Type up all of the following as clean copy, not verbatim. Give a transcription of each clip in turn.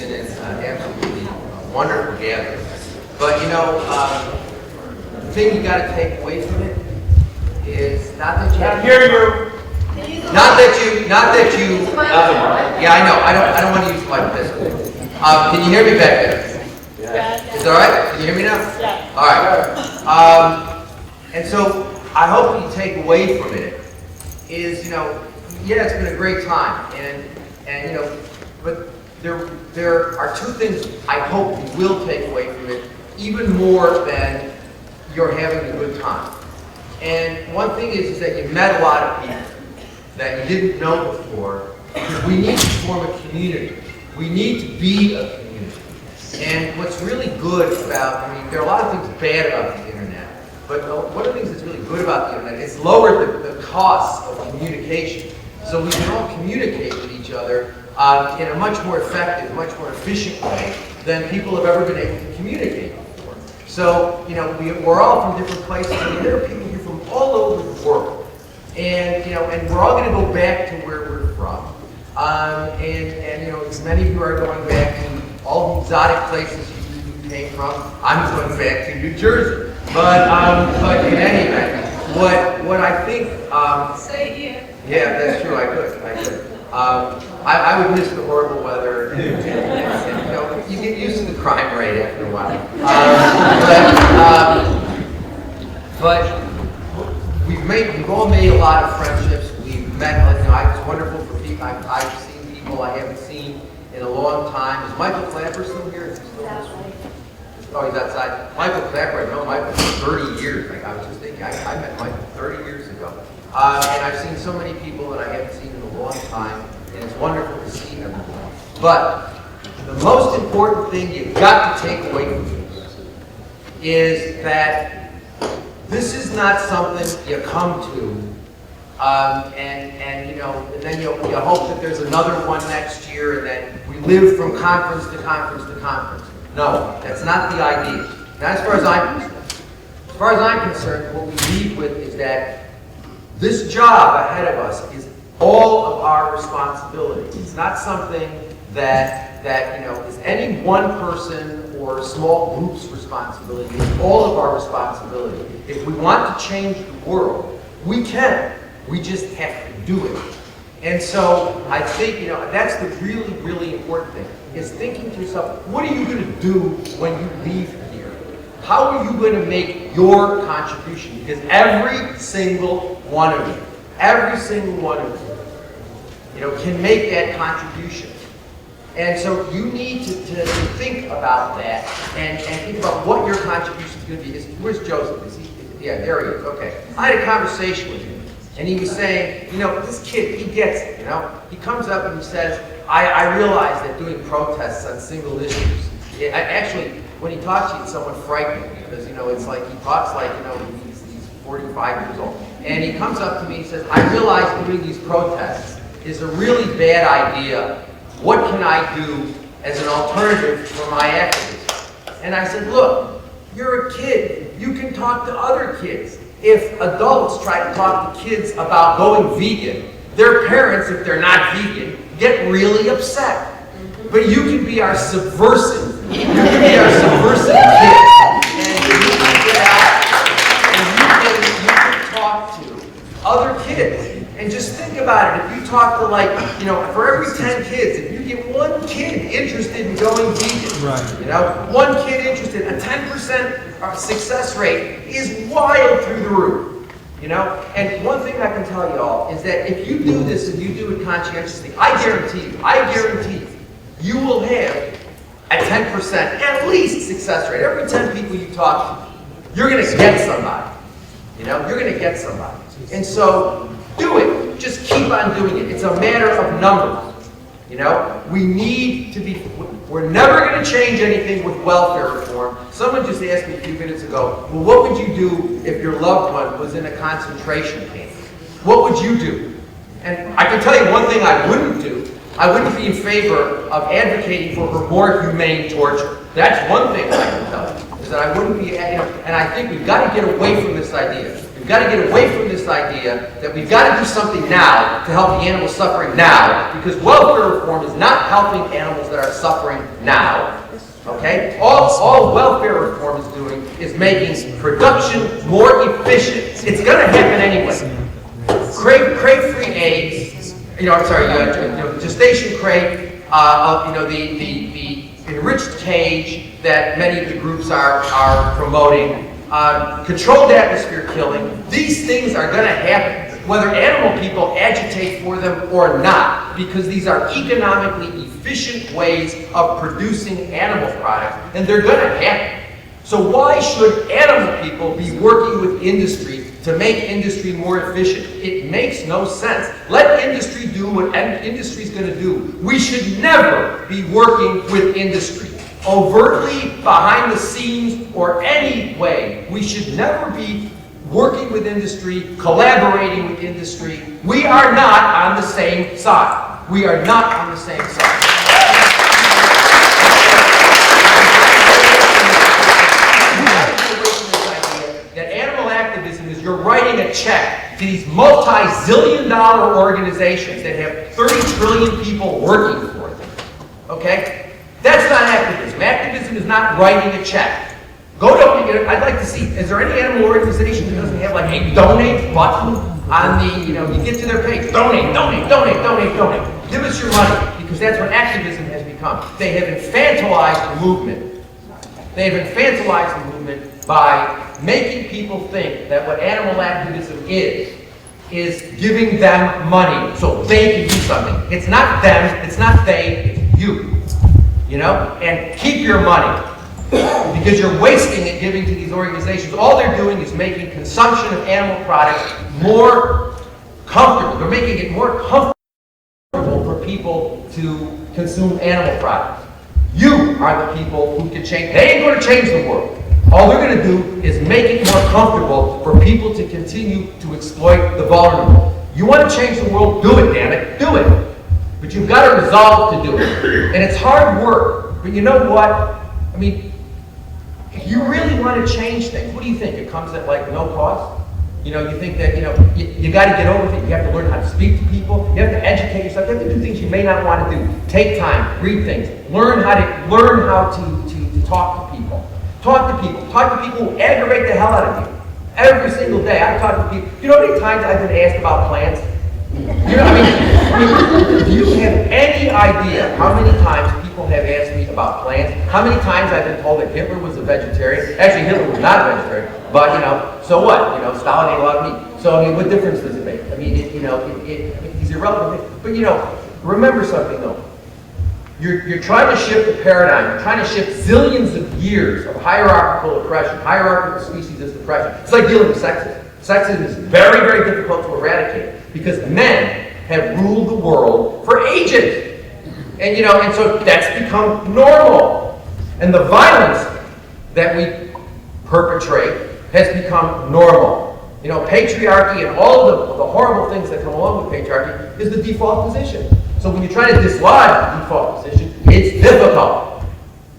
and it's absolutely wonderful gathering. But you know, the thing you got to take away from it is not that you have to hear you. Yeah, I know. I don't want to use the mic this. Can you hear me back there? Yeah. Is it all right? Can you hear me now? Yeah. All right. And so I hope you take away from it is, you know, yeah, it's been a great time, and you know, but there are two things I hope you will take away from it, even more than you're having a good time. And one thing is that you met a lot of people that you didn't know before. We need to form a community. We need to be a community. And what's really good about, I mean, there are a lot of things bad about the internet, but one of the things that's really good about the internet is lowered the costs of communication. So we can all communicate with each other in a much more effective, much more efficient way than people have ever been able to communicate before. So, you know, we're all from different places. I mean, there are people here from all over the world. And, you know, and we're all going to go back to where we're from. And you know, as many of you are going back to all the exotic places you came from. I'm going back to New Jersey. But in any event, what I think... Stay here. Yeah, that's true, I could. I would miss the horrible weather. And, you know, you get used to the crime rate after a while. But we've all made a lot of friendships. We've met, you know, it's wonderful for people. I've seen people I haven't seen in a long time. Is Michael Clapper still here? Is he still Oh, he's outside. Michael Clapper, I've known Michael for 30 years. Like I was just thinking, I met Michael 30 years ago. And I've seen so many people that I haven't seen in a long time, and it's wonderful to see everyone. But the most important thing you've got to take away from this is that this is not something you come to and you know, and then you hope that there's another one next year, and then we live from conference to conference to conference. No, that's not the idea. Not as far as I'm concerned. As far as I'm concerned, what we lead with is that this job ahead of us is all of our responsibility. It's not something that you know is any one person or small group's responsibility. It's all of our responsibility. If we want to change the world, we can. We just have to do it. And so I think, you know, that's the really, really important thing, is thinking to yourself, what are you going to do when you leave here? How are you going to make your contribution? Because every single one of you, you know, can make that contribution. And so you need to think about that and think about what your contribution is going to be. Where's Joseph? Is he? Yeah, there he is. Okay. I had a conversation with him. And he was saying, you know, this kid, he gets it, you know. He comes up and he says, I realize that doing protests on single issues, actually, when he talks to you, it's somewhat frightening because, you know, it's like he talks like, you know, he's 45 years old. And he comes up to me and says, I realize doing these protests is a really bad idea. What can I do as an alternative for my activism? And I said, look, you're a kid. You can talk to other kids. If adults try to talk to kids about going vegan, their parents, if they're not vegan, get really upset. But you can be our subversive. You can be our subversive kid. And you can get out and you can talk to other kids. And just think about it. If you talk to, like, you know, for every 10 kids, if you get one kid interested in going vegan, right. You know, one kid interested, a 10% success rate is wild through the roof. You know, and one thing I can tell you all is that if you do this and you do it conscientiously, I guarantee you will have a 10% at least success rate. Every 10 people you talk to, you're going to get somebody. You know, you're going to get somebody. And so do it. Just keep on doing it. It's a matter of numbers. You know, we need to be, we're never going to change anything with welfare reform. Someone just asked me a few minutes ago, well, what would you do if your loved one was in a concentration camp? What would you do? And I can tell you one thing I wouldn't do. I wouldn't be in favor of advocating for her more humane torture. That's one thing I can tell you, is that I wouldn't be, you know, and I think we've got to get away from this idea. We've We've got to get away from this idea that we've got to do something now to help the animals suffering now, because welfare reform is not helping animals that are suffering now. Okay? All welfare reform is doing is making production more efficient. It's going to happen anyway. Crate-free eggs, gestation crate, the enriched cage that many of the groups are promoting, controlled atmosphere killing. These things are going to happen, whether animal people agitate for them or not, because these are economically efficient ways of producing animal products, and they're going to happen. So why should animal people be working with industry to make industry more efficient? It makes no sense. Let industry do what industry is going to do. We should never be working with industry, overtly, behind the scenes, or any way. We should never be working with industry, collaborating with industry. We are not on the same side. We are not on the same side. That animal activism is you're writing a check to these multi-zillion-dollar organizations that have 30 trillion people working for them. Okay? That's not activism. Activism is not writing a check. I'd like to see, is there any animal organization that doesn't have like a donate button on the, you get to their page, donate, donate, donate, donate, donate. Give us your money, because that's what activism has become. They have infantilized the movement. They have infantilized the movement by making people think that what animal activism is giving them money so they can do something. It's not them, it's not they, it's you. And keep your money, because you're wasting it giving to these organizations. All they're doing is making consumption of animal products more comfortable. They're making it more comfortable for people to consume animal products. You are the people who can change. They ain't going to change the world. All they're going to do is make it more comfortable for people to continue to exploit the vulnerable. You want to change the world? Do it, damn it. Do it. But you've got to resolve to do it. And it's hard work. But you know what? I mean, if you really want to change things, what do you think? It comes at like no cost? You think that, you got to get over it. You have to learn how to speak to people. You have to educate yourself. You have to do things you may not want to do. Take time, read things, learn how to talk to people. Talk to people. Talk to people who aggravate the hell out of you. Every single day, I talk to people. You know how many times I've been asked about plants? Do you have any idea how many times people have asked me about plants? How many times I've been told that Hitler was a vegetarian? Actually, Hitler was not a vegetarian, but so what? Stalin ate a lot of meat. So what difference does it make? These irrelevant things. But remember something though. You're trying to shift the paradigm. You're trying to shift zillions of years of hierarchical oppression, hierarchical species oppression. It's like dealing with sexism. Sexism is very, very difficult to eradicate because men have ruled the world for ages. And so that's become normal. And the violence that we perpetrate has become normal. Patriarchy and all the horrible things that come along with patriarchy is the default position. So when you try to dislodge the default position, it's difficult.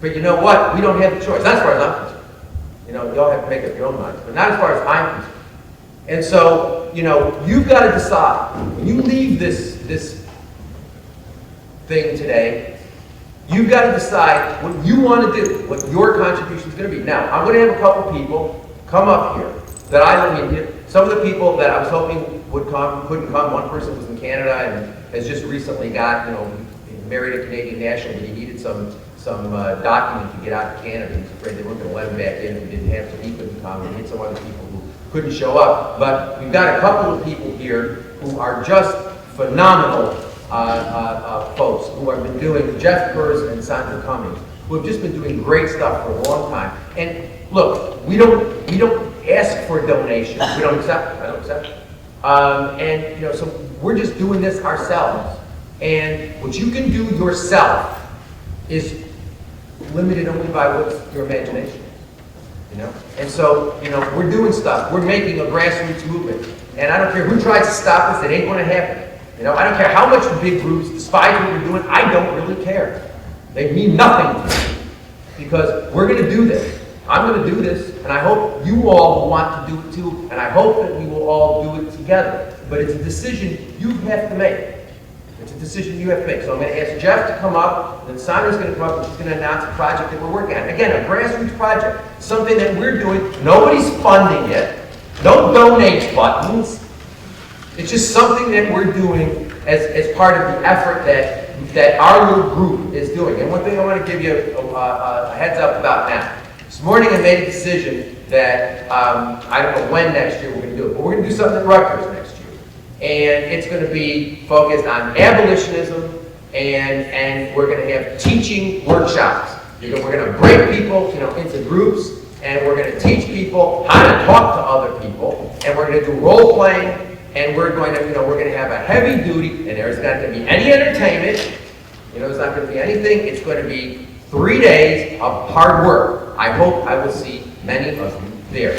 But you know what? We don't have the choice. Not as far as I'm concerned. You all have to make up your own minds. But not as far as I'm concerned. And so, you've got to decide. When you leave this thing today, you've got to decide what you want to do, what your contribution is going to be. Now, I'm going to have a couple people come up here that some of the people that I was hoping would come couldn't come. One person was in Canada and has just recently got, married a Canadian national, but he needed some document to get out of Canada. He was afraid they weren't going to let him back in if he didn't have to. He couldn't come. We had some other people who couldn't show up. But we've got a couple of people here who are just phenomenal folks who have been doing, Jeff Kurz and Sandra Cummings, who have just been doing great stuff for a long time. And look, we don't ask for donations. We don't accept them. I don't accept them. So we're just doing this ourselves. And what you can do yourself is limited only by what's your imagination. And so, we're doing stuff. We're making a grassroots movement. And I don't care who tries to stop us, it ain't going to happen. I don't care how much the big groups despise what we're doing, I don't really care. They mean nothing to me. Because we're going to do this. I'm going to do this, and and I hope you all will want to do it too, and I hope that we will all do it together. But it's a decision you have to make. It's a decision you have to make. So I'm going to ask Jeff to come up, then Sandra's going to come up, and she's going to announce a project that we're working on. Again, a grassroots project, something that we're doing. Nobody's funding it. No donate buttons. It's just something that we're doing as part of the effort that our little group is doing. And one thing I want to give you a heads up about now. This morning I made a decision that I don't know when next year we're going to do it, but we're going to do something at Rutgers next year. And it's going to be focused on abolitionism, and we're going to have teaching workshops. We're going to break people into groups, and we're going to teach people how to talk to other people, and we're going to do role playing. And we're going to have a heavy duty, and there's not going to be any entertainment. There's not going to be anything. It's going to be 3 days of hard work. I hope I will see many of you there. Okay?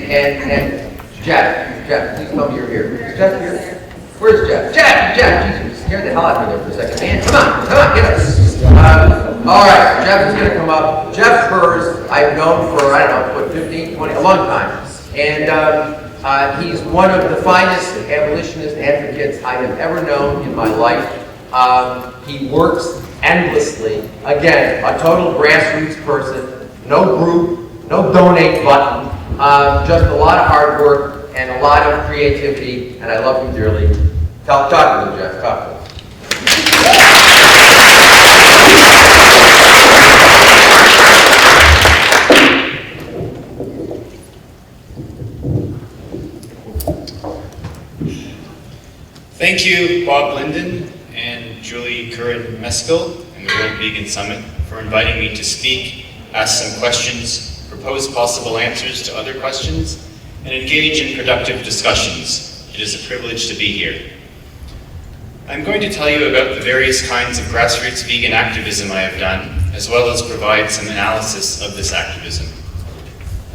And Jeff, please tell me you're here. Is Jeff here? Where's Jeff? Jeff, Jesus, scared the hell out of me there for a second. Man, come on, get us. All right, Jeff is going to come up. Jeff Hers, I've known for, 15, 20, a long time. And he's one of the finest abolitionist advocates I have ever known in my life. He works endlessly. Again, a total grassroots person. No group, no donate button. Just a lot of hard work and a lot of creativity, and I love him dearly. Talk to him, Jeff. Talk to him. Thank you, Bob Linden and Julie Curran-Meskel and the World Vegan Summit for inviting me to speak, ask some questions, propose possible answers to other questions, and engage in productive discussions. It is a privilege to be here. I'm going to tell you about the various kinds of grassroots vegan activism I have done, as well as provide some analysis of this activism.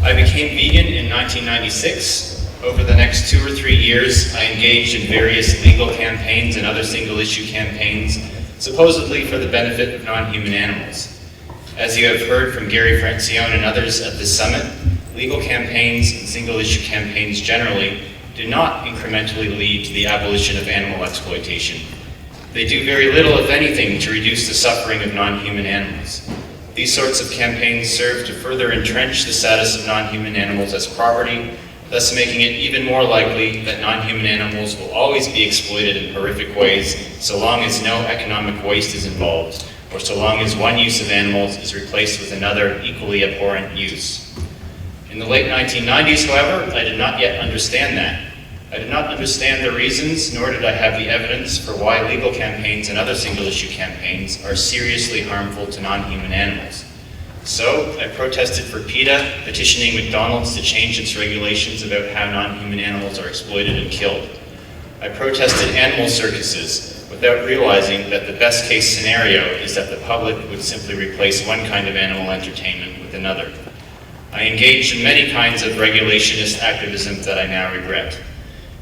I became vegan in 1996. Over the next 2 or 3 years, I engaged in various legal campaigns and other single-issue campaigns, supposedly for the benefit of non-human animals. As you have heard from Gary Francione and others at this summit, legal campaigns and single-issue campaigns generally do not incrementally lead to the abolition of animal exploitation. They do very little, if anything, to reduce the suffering of non-human animals. These sorts of campaigns serve to further entrench the status of non-human animals as property, thus making it even more likely that non-human animals will always be exploited in horrific ways so long as no economic waste is involved, or so long as one use of animals is replaced with another equally abhorrent use. In the late 1990s, however, I did not yet understand that. I did not understand the reasons, nor did I have the evidence for why legal campaigns and other single-issue campaigns are seriously harmful to non-human animals. So, I protested for PETA, petitioning McDonald's to change its regulations about how non-human animals are exploited and killed. I protested animal circuses, without realizing that the best case scenario is that the public would simply replace one kind of animal entertainment with another. I engaged in many kinds of regulationist activism that I now regret.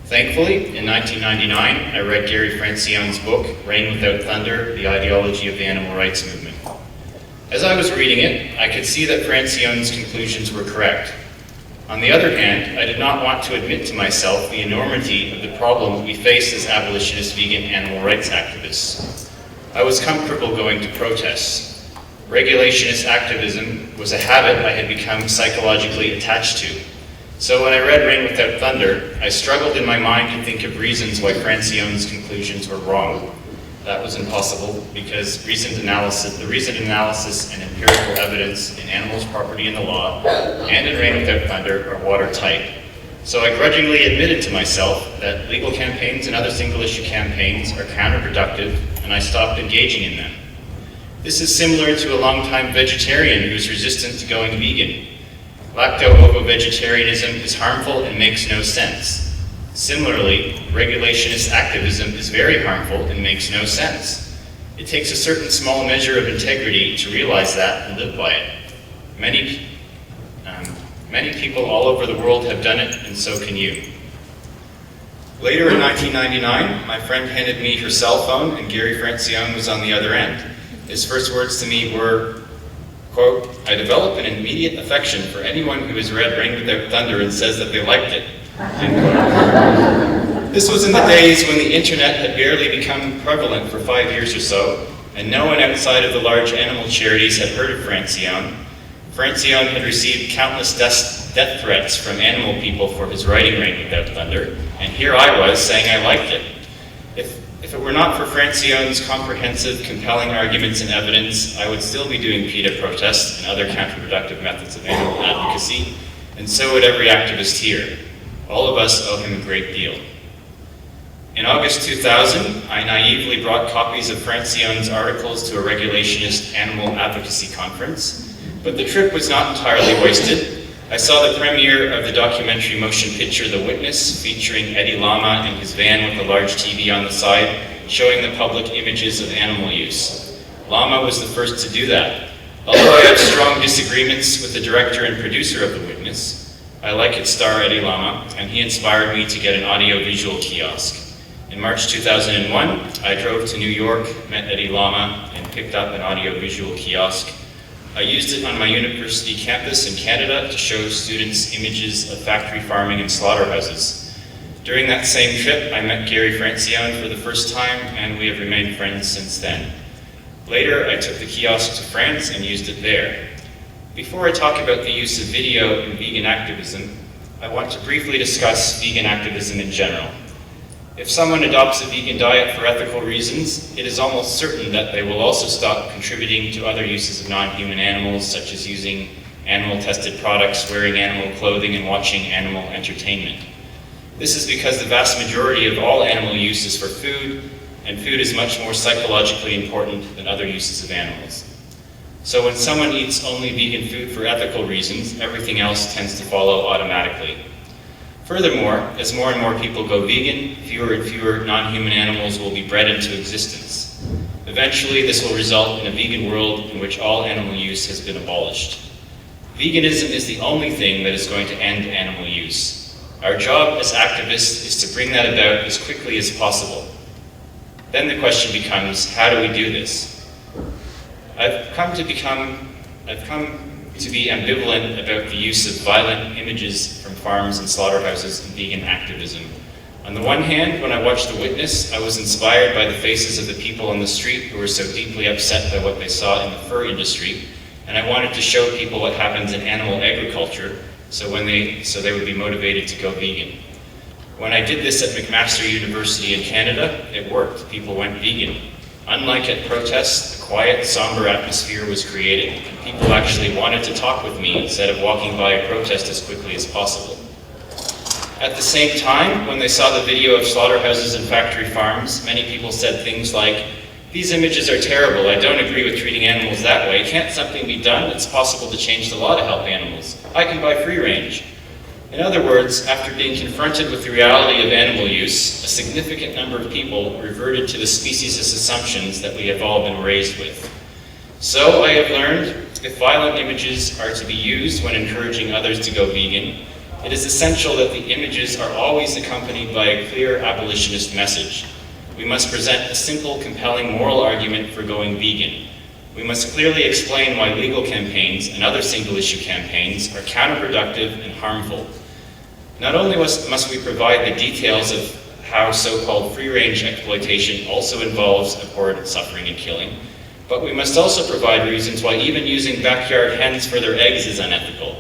Thankfully, in 1999, I read Gary Francione's book, Rain Without Thunder, The Ideology of the Animal Rights Movement. As I was reading it, I could see that Francione's conclusions were correct. On the other hand, I did not want to admit to myself the enormity of the problem we face as abolitionist vegan animal rights activists. I was comfortable going to protests. Regulationist activism was a habit I had become psychologically attached to. So when I read Rain Without Thunder, I struggled in my mind to think of reasons why Francione's conclusions were wrong. That was impossible because the reasoned analysis and empirical evidence in Animals, Property, and the Law and in Rain Without Thunder are watertight. So I grudgingly admitted to myself that legal campaigns and other single-issue campaigns are counterproductive, and I stopped engaging in them. This is similar to a longtime vegetarian who is resistant to going vegan. Lacto-ovo-vegetarianism is harmful and makes no sense. Similarly, regulationist activism is very harmful and makes no sense. It takes a certain small measure of integrity to realize that and live by it. Many people all over the world have done it, and so can you. Later in 1999, my friend handed me her cell phone and Gary Francione was on the other end. His first words to me were, quote, "I develop an immediate affection for anyone who has read Rain Without Thunder and says that they liked it," end quote. This was in the days when the internet had barely become prevalent for 5 years or so, and no one outside of the large animal charities had heard of Francione. Francione had received countless death threats from animal people for his writing Rain Without Thunder, and here I was saying I liked it. If it were not for Francione's comprehensive, compelling arguments and evidence, I would still be doing PETA protests and other counterproductive methods of animal advocacy, and so would every activist here. All of us owe him a great deal. In August 2000, I naively brought copies of Francione's articles to a regulationist animal advocacy conference, but the trip was not entirely wasted. I saw the premiere of the documentary motion picture The Witness, featuring Eddie Lama in his van with a large TV on the side, showing the public images of animal use. Lama was the first to do that. Although I have strong disagreements with the director and producer of The Witness, I like its star Eddie Lama, and he inspired me to get an audio-visual kiosk. In March 2001, I drove to New York, met Eddie Lama, and picked up an audio-visual kiosk. I used it on my university campus in Canada to show students images of factory farming and slaughterhouses. During that same trip, I met Gary Francione for the first time, and we have remained friends since then. Later, I took the kiosk to France and used it there. Before I talk about the use of video in vegan activism, I want to briefly discuss vegan activism in general. If someone adopts a vegan diet for ethical reasons, it is almost certain that they will also stop contributing to other uses of non-human animals, such as using animal-tested products, wearing animal clothing, and watching animal entertainment. This is because the vast majority of all animal use is for food, and food is much more psychologically important than other uses of animals. So when someone eats only vegan food for ethical reasons, everything else tends to follow automatically. Furthermore, as more and more people go vegan, fewer and fewer non-human animals will be bred into existence. Eventually, this will result in a vegan world in which all animal use has been abolished. Veganism is the only thing that is going to end animal use. Our job as activists is to bring that about as quickly as possible. Then the question becomes, how do we do this? I've come to be ambivalent about the use of violent images from farms and slaughterhouses in vegan activism. On the one hand, when I watched The Witness, I was inspired by the faces of the people on the street who were so deeply upset by what they saw in the fur industry, and I wanted to show people what happens in animal agriculture so they would be motivated to go vegan. When I did this at McMaster University in Canada, it worked. People went vegan. Unlike at protests, a quiet, somber atmosphere was created, and people actually wanted to talk with me instead of walking by a protest as quickly as possible. At the same time, when they saw the video of slaughterhouses and factory farms, many people said things like, "These images are terrible, I don't agree with treating animals that way. Can't something be done? It's possible to change the law to help animals. I can buy free range." In other words, after being confronted with the reality of animal use, a significant number of people reverted to the speciesist assumptions that we have all been raised with. So I have learned, if violent images are to be used when encouraging others to go vegan, it is essential that the images are always accompanied by a clear abolitionist message. We must present a simple, compelling moral argument for going vegan. We must clearly explain why legal campaigns and other single-issue campaigns are counterproductive and harmful. Not only must we provide the details of how so-called free-range exploitation also involves abhorrent suffering and killing, but we must also provide reasons why even using backyard hens for their eggs is unethical.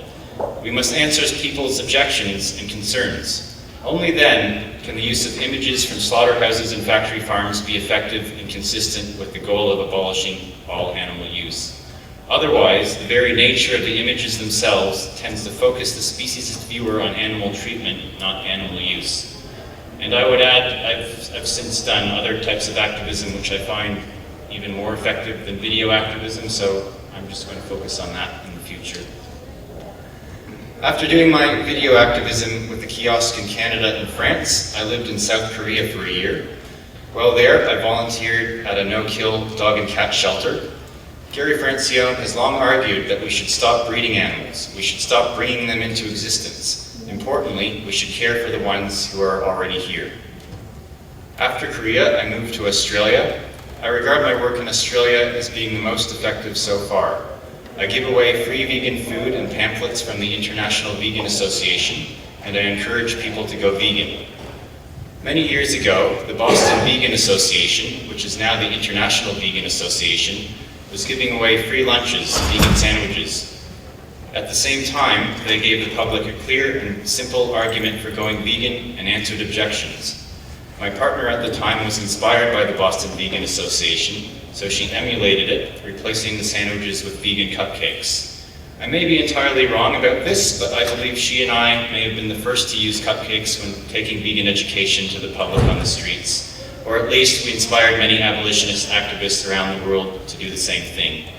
We must answer people's objections and concerns. Only then can the use of images from slaughterhouses and factory farms be effective and consistent with the goal of abolishing all animal use. Otherwise, the very nature of the images themselves tends to focus the speciesist viewer on animal treatment, not animal use. And I would add, I've since done other types of activism which I find even more effective than video activism, so I'm just going to focus on that in the future. After doing my video activism with the kiosk in Canada and France, I lived in South Korea for a year. While there, I volunteered at a no-kill dog and cat shelter. Gary Francione has long argued that we should stop breeding animals. We should stop bringing them into existence. Importantly, we should care for the ones who are already here. After Korea, I moved to Australia. I regard my work in Australia as being the most effective so far. I give away free vegan food and pamphlets from the International Vegan Association, and I encourage people to go vegan. Many years ago, the Boston Vegan Association, which is now the International Vegan Association, was giving away free lunches, vegan sandwiches. At the same time, they gave the public a clear and simple argument for going vegan and answered objections. My partner at the time was inspired by the Boston Vegan Association, so she emulated it, replacing the sandwiches with vegan cupcakes. I may be entirely wrong about this, but I believe she and I may have been the first to use cupcakes when taking vegan education to the public on the streets, or at least we inspired many abolitionist activists around the world to do the same thing.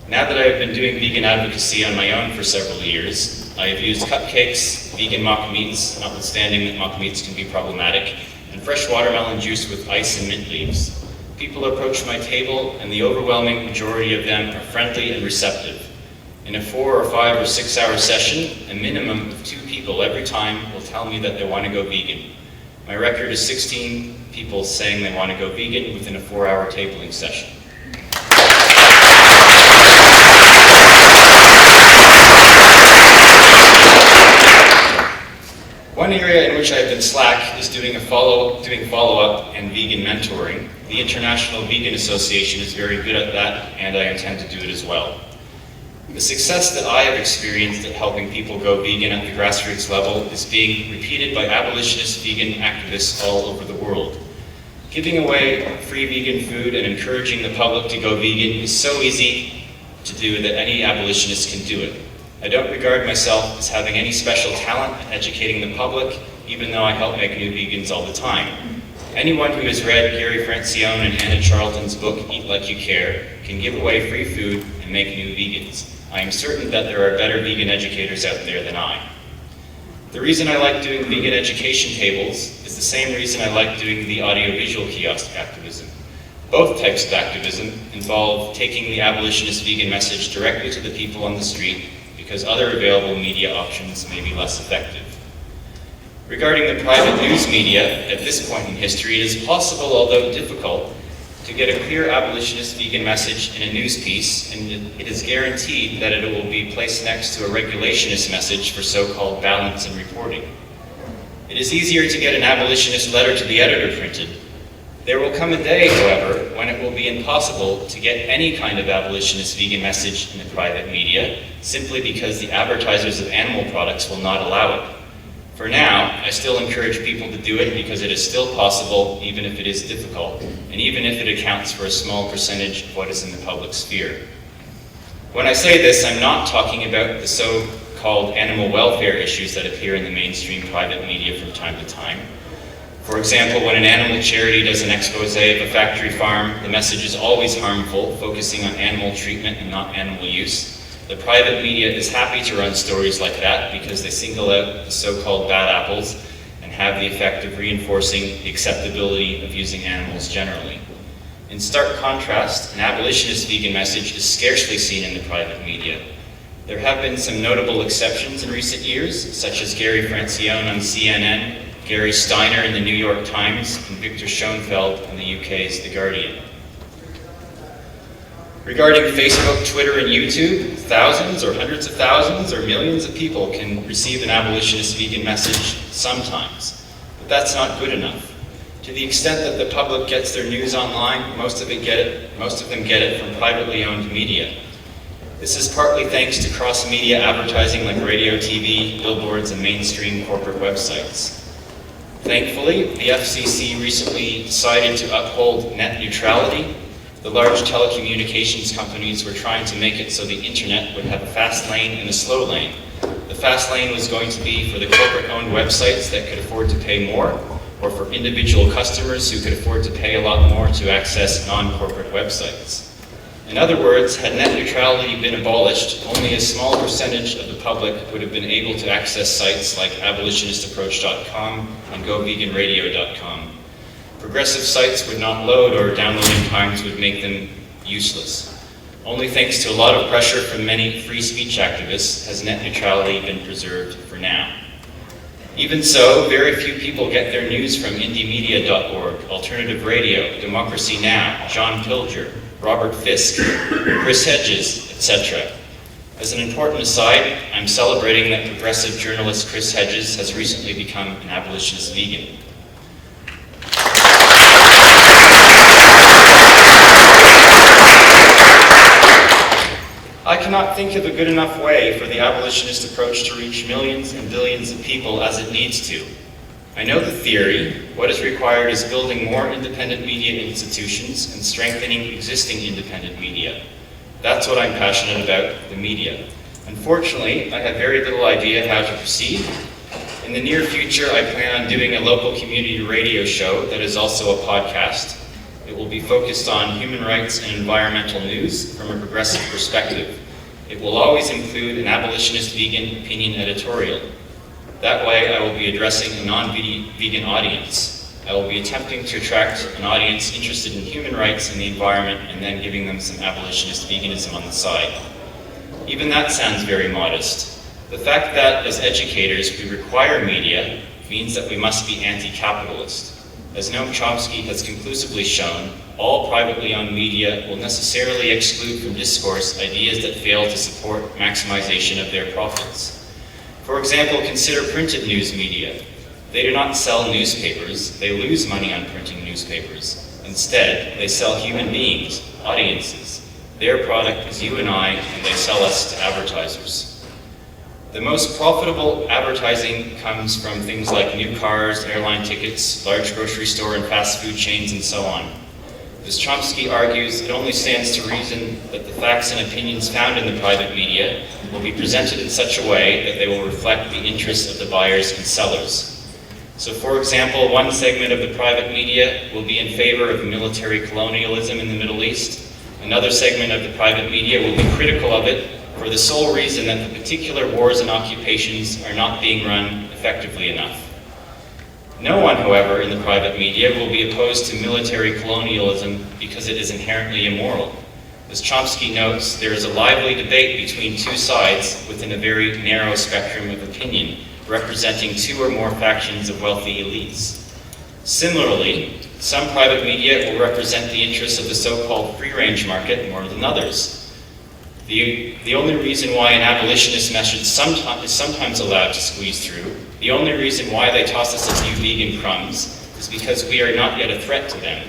Now that I have been doing vegan advocacy on my own for several years, I have used cupcakes, vegan mock meats, notwithstanding that mock meats can be problematic, and fresh watermelon juice with ice and mint leaves. People approach my table, and the overwhelming majority of them are friendly and receptive. In a 4 or 5 or 6 hour session, a minimum of 2 people every time will tell me that they want to go vegan. My record is 16 people saying they want to go vegan within a 4-hour tabling session. One area in which I have been slack is doing follow-up and vegan mentoring. The International Vegan Association is very good at that, and I intend to do it as well. The success that I have experienced at helping people go vegan at the grassroots level is being repeated by abolitionist vegan activists all over the world. Giving away free vegan food and encouraging the public to go vegan is so easy to do that any abolitionist can do it. I don't regard myself as having any special talent at educating the public, even though I help make new vegans all the time. Anyone who has read Gary Francione and Anna Charlton's book, Eat Like You Care, can give away free food and make new vegans. I am certain that there are better vegan educators out there than I. The reason I like doing vegan education tables is the same reason I like doing the audiovisual kiosk activism. Both types of activism involve taking the abolitionist vegan message directly to the people on the street because other available media options may be less effective. Regarding the private news media, at this point in history, it is possible, although difficult, to get a clear abolitionist vegan message in a news piece, and it is guaranteed that it will be placed next to a regulationist message for so-called balance in reporting. It is easier to get an abolitionist letter to the editor printed. There will come a day, however, when it will be impossible to get any kind of abolitionist vegan message in the private media, simply because the advertisers of animal products will not allow it. For now, I still encourage people to do it because it is still possible, even if it is difficult, and even if it accounts for a small percentage of what is in the public sphere. When I say this, I'm not talking about the so-called animal welfare issues that appear in the mainstream private media from time to time. For example, when an animal charity does an expose of a factory farm, the message is always harmful, focusing on animal treatment and not animal use. The private media is happy to run stories like that because they single out the so-called bad apples and have the effect of reinforcing the acceptability of using animals generally. In stark contrast, an abolitionist vegan message is scarcely seen in the private media. There have been some notable exceptions in recent years, such as Gary Francione on CNN, Gary Steiner in the New York Times, and Victor Schoenfeld in the UK's The Guardian. Regarding Facebook, Twitter, and YouTube, thousands or hundreds of thousands or millions of people can receive an abolitionist vegan message sometimes, but that's not good enough. To the extent that the public gets their news online, most of them get it from privately owned media. This is partly thanks to cross-media advertising like radio, TV, billboards, and mainstream corporate websites. Thankfully, the FCC recently decided to uphold net neutrality. The large telecommunications companies were trying to make it so the internet would have a fast lane and a slow lane. The fast lane was going to be for the corporate-owned websites that could afford to pay more, or for individual customers who could afford to pay a lot more to access non-corporate websites. In other words, had net neutrality been abolished, only a small percentage of the public would have been able to access sites like abolitionistapproach.com and goveganradio.com. Progressive sites would not load, or downloading times would make them useless. Only thanks to a lot of pressure from many free speech activists has net neutrality been preserved for now. Even so, very few people get their news from indiemedia.org, Alternative Radio, Democracy Now!, John Pilger, Robert Fisk, Chris Hedges, etc. As an important aside, I'm celebrating that progressive journalist Chris Hedges has recently become an abolitionist vegan. I cannot think of a good enough way for the abolitionist approach to reach millions and billions of people as it needs to. I know the theory. What is required is building more independent media institutions and strengthening existing independent media. That's what I'm passionate about, the media. Unfortunately, I have very little idea how to proceed. In the near future, I plan on doing a local community radio show that is also a podcast. It will be focused on human rights and environmental news from a progressive perspective. It will always include an abolitionist vegan opinion editorial. That way, I will be addressing a non-vegan audience. I will be attempting to attract an audience interested in human rights and the environment, and then giving them some abolitionist veganism on the side. Even that sounds very modest. The fact that, as educators, we require media means that we must be anti-capitalist. As Noam Chomsky has conclusively shown, all privately owned media will necessarily exclude from discourse ideas that fail to support maximization of their profits. For example, consider printed news media. They do not sell newspapers, they lose money on printing newspapers. Instead, they sell human beings, audiences. Their product is you and I, and they sell us to advertisers. The most profitable advertising comes from things like new cars, airline tickets, large grocery store and fast food chains, and so on. As Chomsky argues, it only stands to reason that the facts and opinions found in the private media will be presented in such a way that they will reflect the interests of the buyers and sellers. So, for example, one segment of the private media will be in favor of military colonialism in the Middle East. Another segment of the private media will be critical of it for the sole reason that the particular wars and occupations are not being run effectively enough. No one, however, in the private media will be opposed to military colonialism because it is inherently immoral. As Chomsky notes, there is a lively debate between two sides within a very narrow spectrum of opinion, representing two or more factions of wealthy elites. Similarly, some private media will represent the interests of the so-called free-range market more than others. The only reason why an abolitionist message is sometimes allowed to squeeze through, the only reason why they toss us a few vegan crumbs, is because we are not yet a threat to them.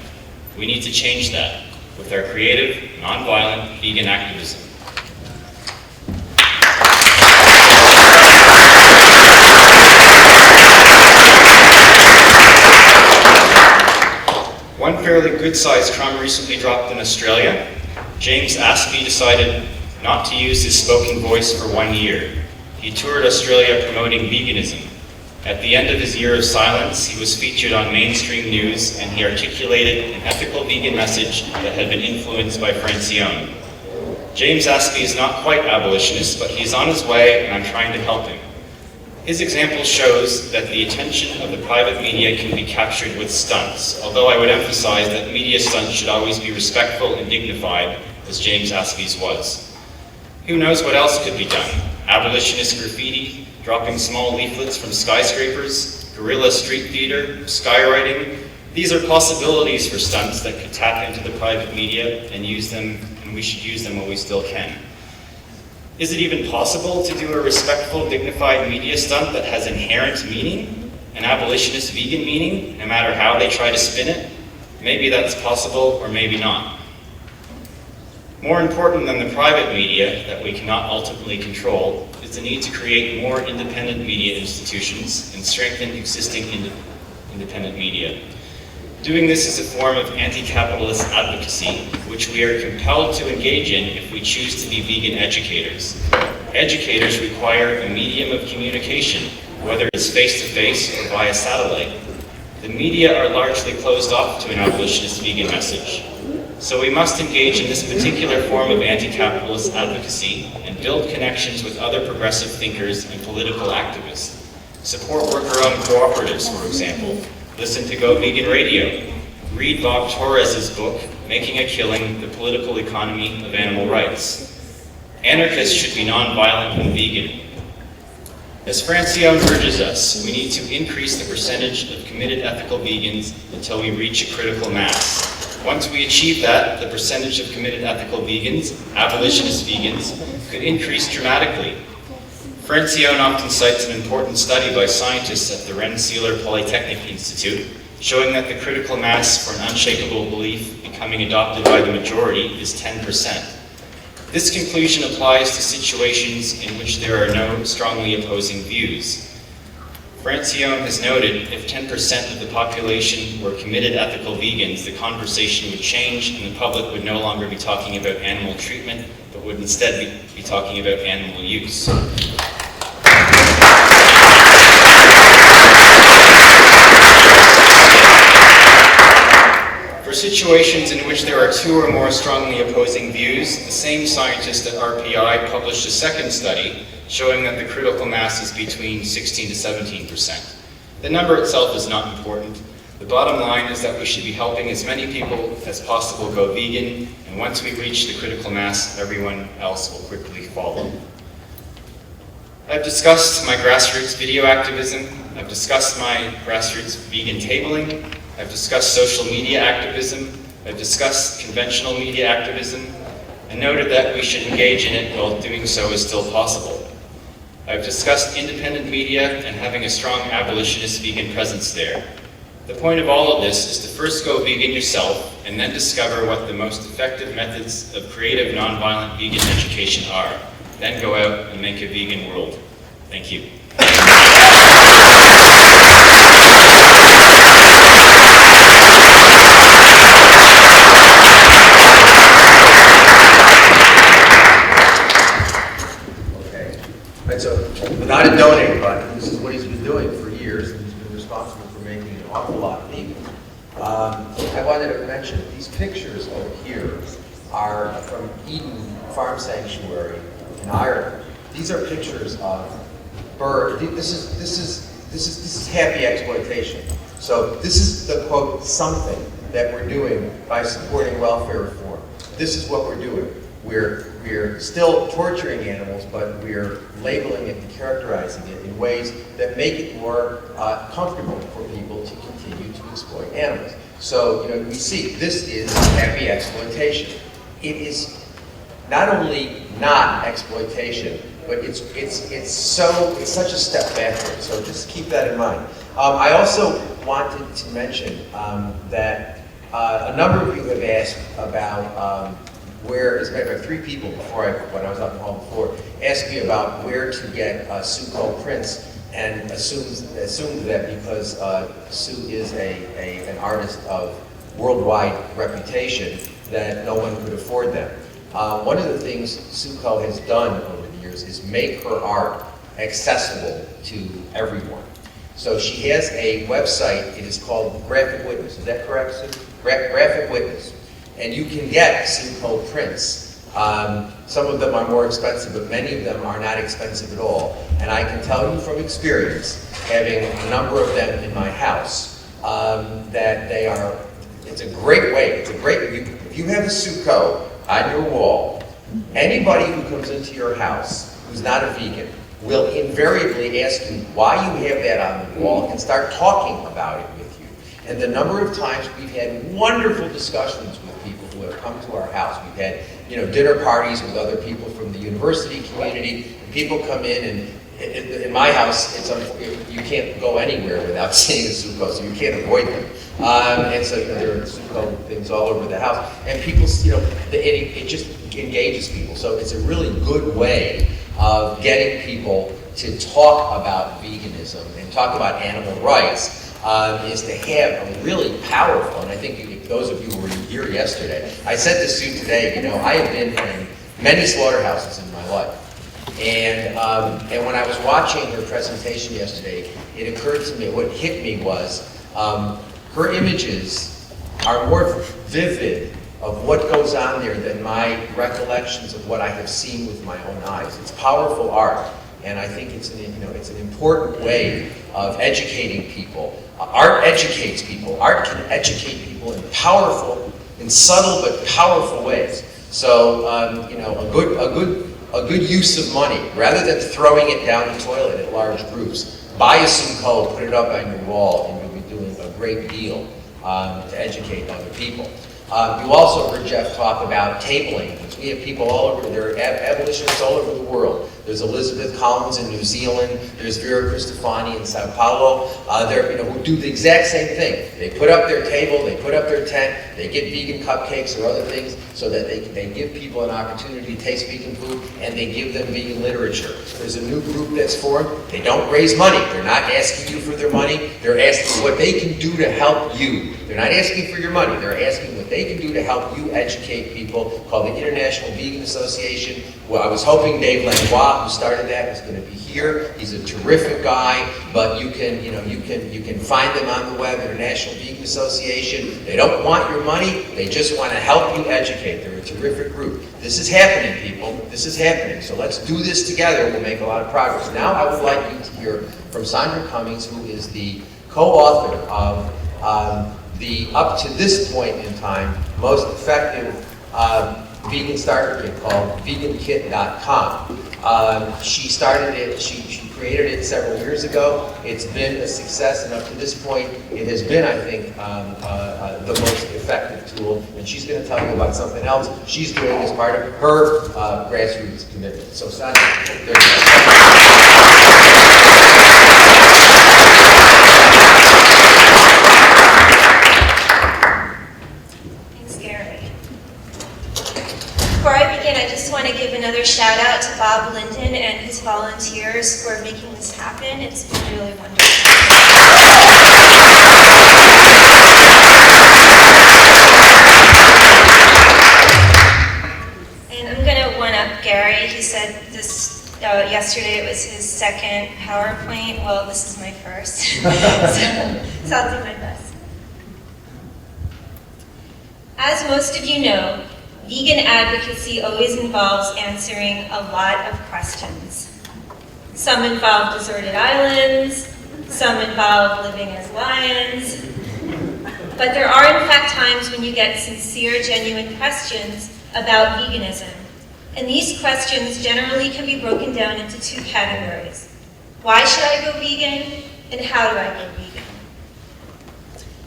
We need to change that with our creative, nonviolent vegan activism. One fairly good-sized crumb recently dropped in Australia. James Aspey decided not to use his spoken voice for 1 year. He toured Australia promoting veganism. At the end of his year of silence, he was featured on mainstream news, and he articulated an ethical vegan message that had been influenced by Francione. James Aspey is not quite abolitionist, but he's on his way, and I'm trying to help him. His example shows that the attention of the private media can be captured with stunts, although I would emphasize that media stunts should always be respectful and dignified, as James Aspey's was. Who knows what else could be done? Abolitionist graffiti, dropping small leaflets from skyscrapers, guerrilla street theater, skywriting. These are possibilities for stunts that could tap into the private media and use them, and we should use them while we still can. Is it even possible to do a respectful, dignified media stunt that has inherent meaning, an abolitionist vegan meaning, no matter how they try to spin it? Maybe that's possible, or maybe not. More important than the private media that we cannot ultimately control is the need to create more independent media institutions and strengthen existing independent media. Doing this is a form of anti-capitalist advocacy, which we are compelled to engage in if we choose to be vegan educators. Educators require a medium of communication, whether it's face-to-face or via satellite. The media are largely closed off to an abolitionist vegan message. So we must engage in this particular form of anti-capitalist advocacy and build connections with other progressive thinkers and political activists. Support worker-owned cooperatives, for example. Listen to Go Vegan Radio. Read Bob Torres's book, Making a Killing, The Political Economy of Animal Rights. Anarchists should be nonviolent and vegan. As Francione urges us, we need to increase the percentage of committed ethical vegans until we reach a critical mass. Once we achieve that, the percentage of committed ethical vegans, abolitionist vegans, could increase dramatically. Francione often cites an important study by scientists at the Rensselaer Polytechnic Institute, showing that the critical mass for an unshakable belief becoming adopted by the majority is 10%. This conclusion applies to situations in which there are no strongly opposing views. Francione has noted if 10% of the population were committed ethical vegans, the conversation would change and the public would no longer be talking about animal treatment, but would instead be talking about animal use. For situations in which there are two or more strongly opposing views, the same scientist at RPI published a second study showing that the critical mass is between 16 to 17%. The number itself is not important. The bottom line is that we should be helping as many people as possible go vegan, and once we reach the critical mass, everyone else will quickly follow. I've discussed my grassroots video activism. I've discussed my grassroots vegan tabling. I've discussed social media activism. I've discussed conventional media activism, and noted that we should engage in it while doing so is still possible. I've discussed independent media and having a strong abolitionist vegan presence there. The point of all of this is to first go vegan yourself, and then discover what the most effective methods of creative, nonviolent vegan education are. Then go out and make a vegan world. Thank you. So, without a donate button, this is what he's been doing for years, and he's been responsible for making an awful lot of vegan. I wanted to mention, these pictures over here are from Eden Farm Sanctuary in Ireland. These are pictures of birds. This is happy exploitation. So this is the quote something that we're doing by supporting welfare reform. This is what we're doing. We're still torturing animals, but we're labeling it and characterizing it in ways that make it more comfortable for people to continue to exploit animals. So, we see this is happy exploitation. It is not only not exploitation, but it's such a step backward. So just keep that in mind. I also wanted to mention that a number of you have asked about where, as a matter of fact, 3 people when I was out in the hall before, asked me about where to get Sue prints, and assumed that because Sue is an artist of worldwide reputation, that no one could afford them. One of the things Sue has done over the years is make her art accessible to everyone. So she has a website. It is called Graphic Witness. Is that correct, Sue? Graphic Witness. And you can get Sue prints. Some of them are more expensive, but many of them are not expensive at all. And I can tell you from experience, having a number of them in my house, that they are, it's a great way, if you have a Sue on your wall, anybody who comes into your house who's not a vegan will invariably ask you why you have that on the wall and start talking about it with you. And the number of times we've had wonderful discussions with people who have come to our house. We've had, dinner parties with other people from the university community. And people come in, and in my house, you can't go anywhere without seeing a Sukkot, so you can't avoid them. And so there are Sukkot things all over the house, and people, it just engages people. So it's a really good way of getting people to talk about veganism and talk about animal rights. Is to have a really powerful, and I think those of you who were here yesterday, I said to Sue today, I have been in many slaughterhouses in my life. And when I was watching her presentation yesterday, it occurred to me, what hit me was, her images are more vivid of what goes on there than my recollections of what I have seen with my own eyes. It's powerful art, and I think it's an important way of educating people. Art educates people. Art can educate people in subtle but powerful ways. So, a good a good use of money, rather than throwing it down the toilet at large groups. Buy a Simcoe, put it up on your wall, and you'll be doing a great deal to educate other people. You also heard Jeff talk about tabling. We have people all over, there are abolitionists all over the world. There's Elizabeth Collins in New Zealand, there's Vera Cristofani in Sao Paulo, who do the exact same thing. They put up their table, they put up their tent, they get vegan cupcakes or other things so that they give people an opportunity to taste vegan food, and they give them vegan literature. There's a new group that's formed. They don't raise money. They're not asking you for their money. They're asking what they can do to help you. They're not asking for your money. They're asking what they can do to help you educate people, called the International Vegan Association. Well, I was hoping Dave Lanois, who started that, was going to be here. He's a terrific guy, but you can find them on the web, International Vegan Association. They don't want your money. They just want to help you educate. They're a terrific group. This is happening, people. This is happening. So let's do this together. We'll make a lot of progress. Now I would like you to hear from Sandra Cummings, who is the co-author of the, up to this point in time, most effective vegan starter kit called vegankit.com. She started it, she created it several years ago. It's been a success, and up to this point, it has been, I think, the most effective tool. And she's going to tell you about something else she's doing as part of her grassroots commitment. So, Sandra, there you go. Before I begin, I just want to give another shout out to Bob Linden and his volunteers for making this happen. It's been really wonderful. And I'm going to one-up Gary. He said this yesterday it was his second PowerPoint. Well, this is my first. so I'll do my best. As most of you know, vegan advocacy always involves answering a lot of questions. Some involve deserted islands, some involve living as lions, but there are in fact times when you get sincere, genuine questions about veganism. And these questions generally can be broken down into two categories. Why should I go vegan, and how do I go vegan?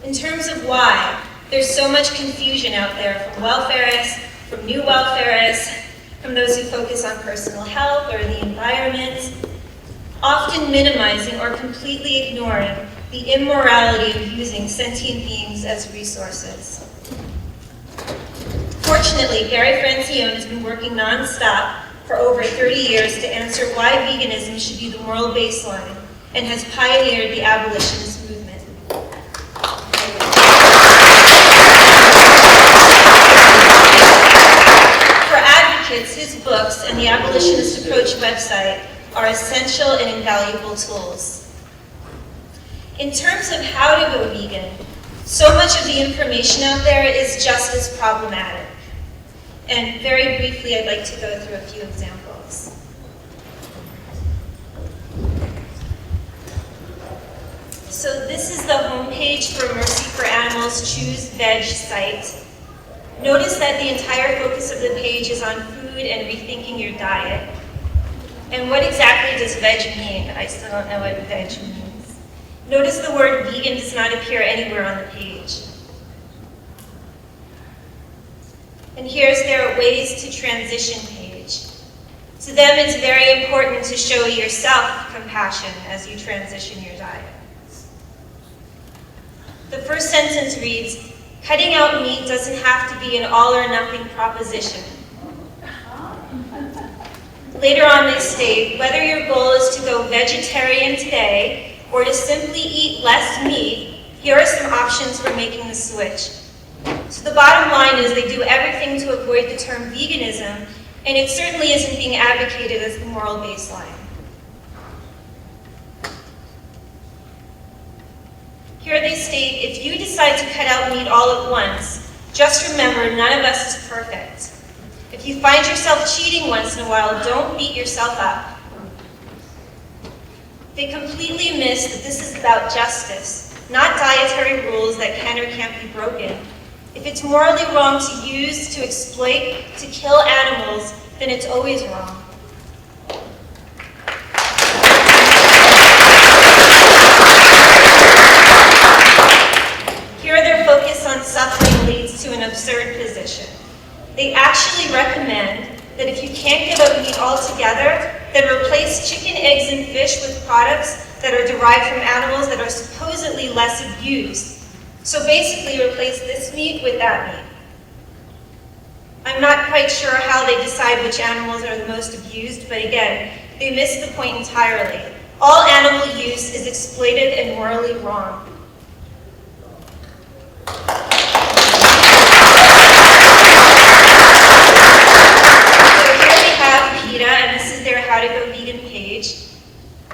In terms of why, there's so much confusion out there from welfarists, from new welfarists, from those who focus on personal health or the environment, often minimizing or completely ignoring the immorality of using sentient beings as resources. Fortunately, Gary Francione has been working non-stop for over 30 years to answer why veganism should be the moral baseline, and has pioneered the abolitionist movement. His books and the Abolitionist Approach website are essential and invaluable tools. In terms of how to go vegan, so much of the information out there is just as problematic. And very briefly, I'd like to go through a few examples. So this is the homepage for Mercy for Animals Choose Veg site. Notice that the entire focus of the page is on food and rethinking your diet. And what exactly does veg mean? I still don't know what veg means. Notice the word vegan does not appear anywhere on the page. And here's their ways to transition page. To them, it's very important to show yourself compassion as you transition your diet. The first sentence reads, cutting out meat doesn't have to be an all or nothing proposition. Later on they state, whether your goal is to go vegetarian today or to simply eat less meat, here are some options for making the switch. So the bottom line is they do everything to avoid the term veganism, and it certainly isn't being advocated as the moral baseline. Here they state, if you decide to cut out meat all at once, just remember none of us is perfect. If you find yourself cheating once in a while, don't beat yourself up. They completely miss that this is about justice, not dietary rules that can or can't be broken. If it's morally wrong to use, to exploit, to kill animals, then it's always wrong. absurd position. They actually recommend that if you can't give up meat altogether, then replace chicken, eggs, and fish with products that are derived from animals that are supposedly less abused. So basically replace this meat with that meat. I'm not quite sure how they decide which animals are the most abused, but again, they miss the point entirely. All animal use is exploited and morally wrong. And this is their How to Go Vegan page.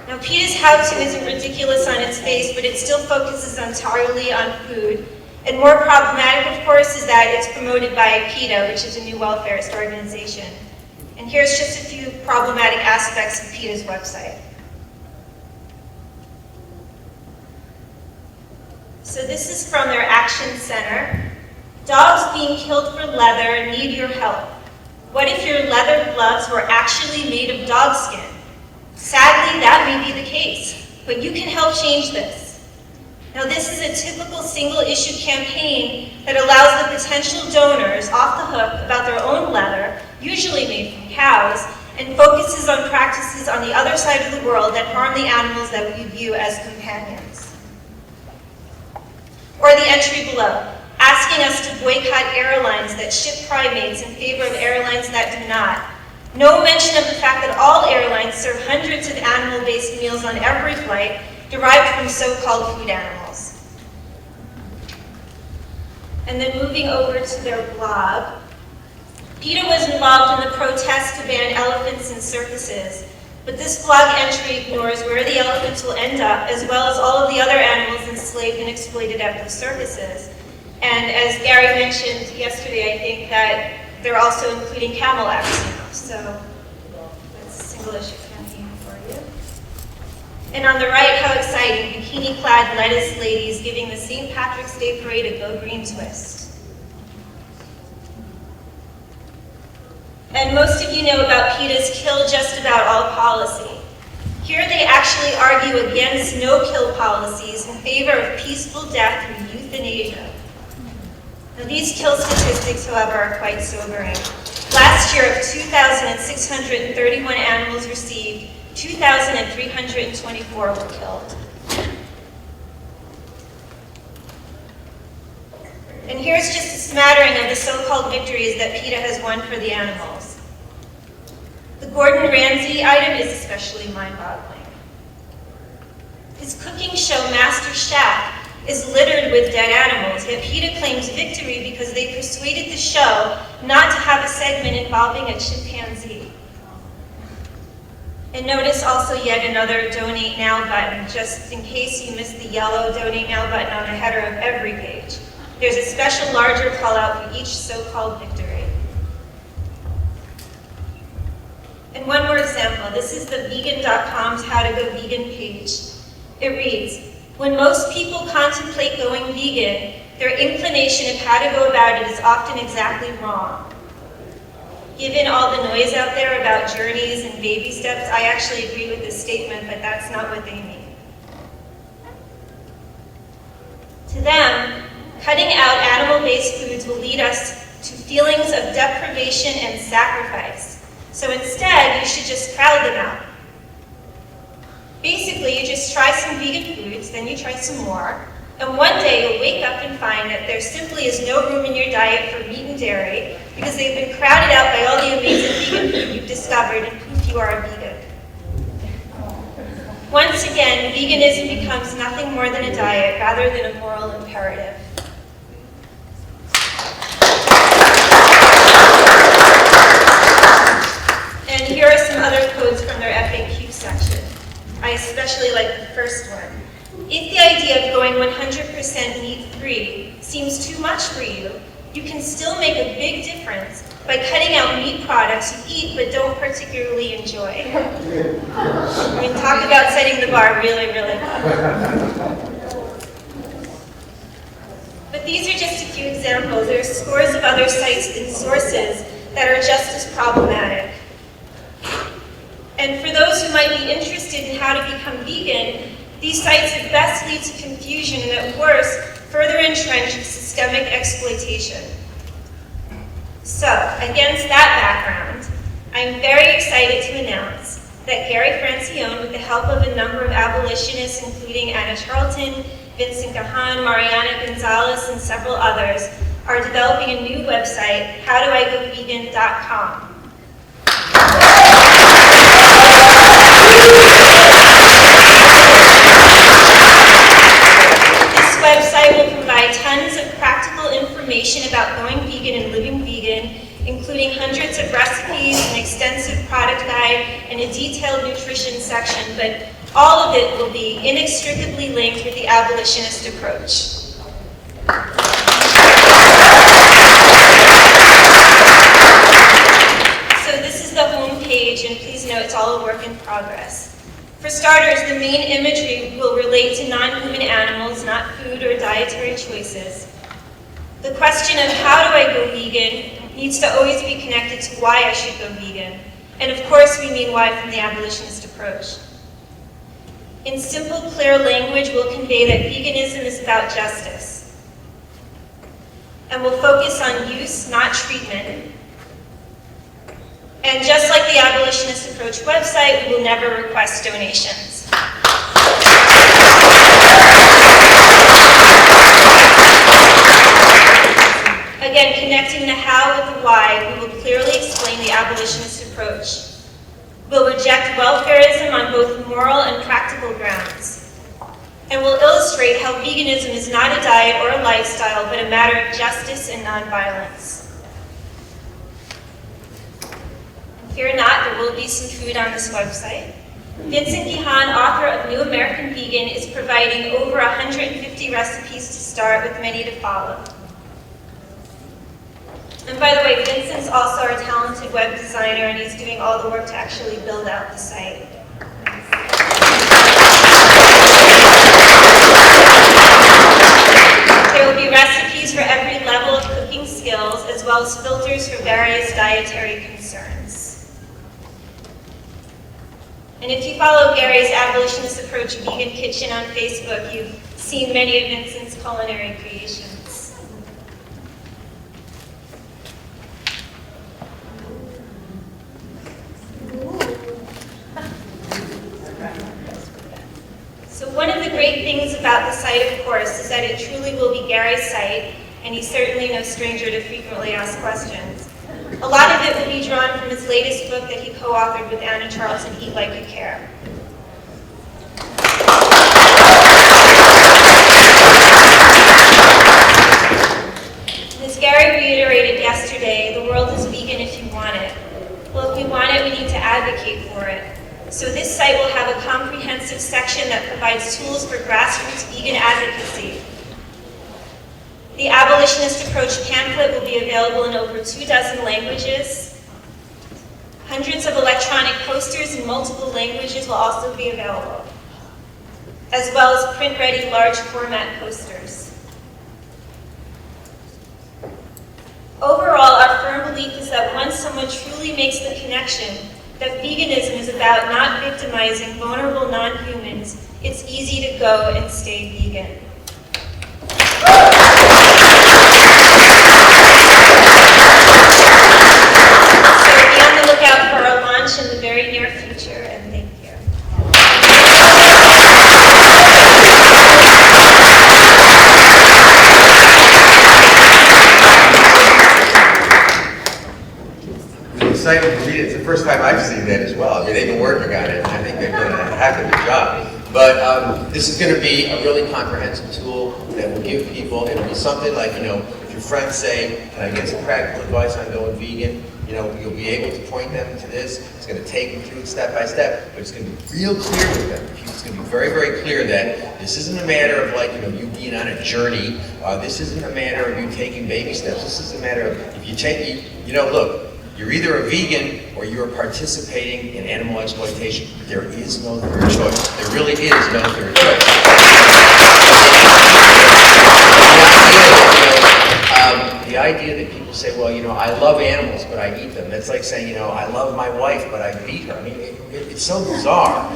Now, PETA's how-to isn't ridiculous on its face, but it still focuses entirely on food. And more problematic, of course, is that it's promoted by PETA, which is a new welfarist organization. And here's just a few problematic aspects of PETA's website. So this is from their Action Center. Dogs being killed for leather need your help. What if your leather gloves were actually made of dog skin? Sadly, that may be the case, but you can help change this. Now, this is a typical single-issue campaign that allows the potential donors off the hook about their own leather, usually made from cows, and focuses on practices on the other side of the world that harm the animals that we view as companions. Or the entry below, asking us to boycott airlines that ship primates in favor of airlines that do not. No mention of the fact that all airlines serve hundreds of animal-based meals on every flight derived from so-called food animals. And then moving over to their blog, PETA was involved in the protest to ban elephants in circuses, but this blog entry ignores where the elephants will end up, as well as all of the other animals enslaved and exploited at the circuses. And as Gary mentioned yesterday, I think that they're also including camel acts now. So that's a single issue campaign for you. And on the right, how exciting, bikini-clad lettuce ladies giving the St. Patrick's Day parade a Go Green twist. And most of you know about PETA's kill just about all policy. Here they actually argue against no-kill policies in favor of peaceful death through euthanasia. Now, these kill statistics, however, are quite sobering. Last year, of 2,631 animals received, 2,324 were killed. And here's just a smattering of the so-called victories that PETA has won for the animals. The Gordon Ramsay item is especially mind-boggling. His cooking show, Master Chef, is littered with dead animals, yet PETA claims victory because they persuaded the show not to have a segment involving a chimpanzee. And notice also yet another Donate Now button, just in case you missed the yellow Donate Now button on the header of every page. There's a special larger call out for each so-called victory. And one more example. This is the vegan.com's How to Go Vegan page. It reads, when most people contemplate going vegan, their inclination of how to go about it is often exactly wrong. Given all the noise out there about journeys and baby steps, I actually agree with this statement, but that's not what they mean. To them, cutting out animal-based foods will lead us to feelings of deprivation and sacrifice. So instead, you should just crowd them out. Basically, you just try some vegan foods, then you try some more, and one day you'll wake up and find that there simply is no room in your diet for meat and dairy because they've been crowded out by all the amazing vegan food you've discovered, and poof, you are a vegan. Once again, veganism becomes nothing more than a diet rather than a moral imperative. And here are some other quotes from their FAQ section. I especially like the first one. If the idea of going 100% meat-free seems too much for you, you can still make a big difference by cutting out meat products you eat but don't particularly enjoy. I mean, talk about setting the bar really, really high. But these are just a few examples. There are scores of other sites and sources that are just as problematic. And for those who might be interested in how to become vegan, these sites at best lead to confusion and at worst, further entrench systemic exploitation. So, against that background, I'm very excited to announce that Gary Francione, with the help of a number of abolitionists, including Anna Charlton, Vincent Gahan, Mariana Gonzalez, and several others, are developing a new website, howdoigovegan.com. This website will provide tons of practical information about going vegan and living vegan, including hundreds of recipes, an extensive product guide, and a detailed nutrition section, but all of it will be inextricably linked with the abolitionist approach. So this is the home page, and please note it's all a work in progress. For starters, the main imagery will relate to non-human animals, not food or dietary choices. The question of how do I go vegan needs to always be connected to why I should go vegan. And of course we mean why from the abolitionist approach. In simple, clear language, we'll convey that veganism is about justice. And we'll focus on use, not treatment. And just like the abolitionist approach website, we will never request donations. Again, connecting the how with the why, we will clearly explain the abolitionist approach. We'll reject welfarism on both moral and practical grounds. And we'll illustrate how veganism is not a diet or a lifestyle, but a matter of justice and nonviolence. Fear not, there will be some food on this website. Vincent Gahan, author of New American Vegan, is providing over 150 recipes to start, with many to follow. And by the way, Vincent's also our talented web designer, and he's doing all the work to actually build out the site. There will be recipes for every level of cooking skills, as well as filters for various dietary concerns. And if you follow Gary's Abolitionist Approach Vegan Kitchen on Facebook, you've seen many of Vincent's culinary creations. So one of the great things about the site, of course, is that it truly will be Gary's site, and he's certainly no stranger to frequently asked questions. A lot of it will be drawn from his latest book that he co-authored with Anna Charlton, Eat Like You Care. As Gary reiterated yesterday, the world is vegan if you want it. Well, if we want it, we need to advocate for it. So this site will have a comprehensive section that provides tools for grassroots vegan advocacy. The Abolitionist Approach pamphlet will be available in over 24 languages. Hundreds of electronic posters in multiple languages will also be available, as well as print-ready large format posters. Overall, our firm belief is that once someone truly makes the connection that veganism is about not victimizing vulnerable non-humans, it's easy to go and stay vegan. So be on the lookout for our launch in the very near future, and thank you. I'm excited to read it. It's the first time I've seen that as well. I mean, they've been working on it, and I think they've done a heck of a job. But this is going to be a really comprehensive tool that will give people, it'll be something like, if your friends say, can I get some practical advice on going vegan? You'll be able to point them to this. It's going to take them through it step by step, but it's going to be real clear with them. It's going to be very, very clear that this isn't a matter of you being on a journey. This isn't a matter of you taking baby steps. This is a matter of if you take, look, you're either a vegan or you're participating in animal exploitation. There is no third choice. There really is no third choice. The idea that people say, well, I love animals, but I eat them. That's like saying, I love my wife, but I beat her. I mean, it's so bizarre.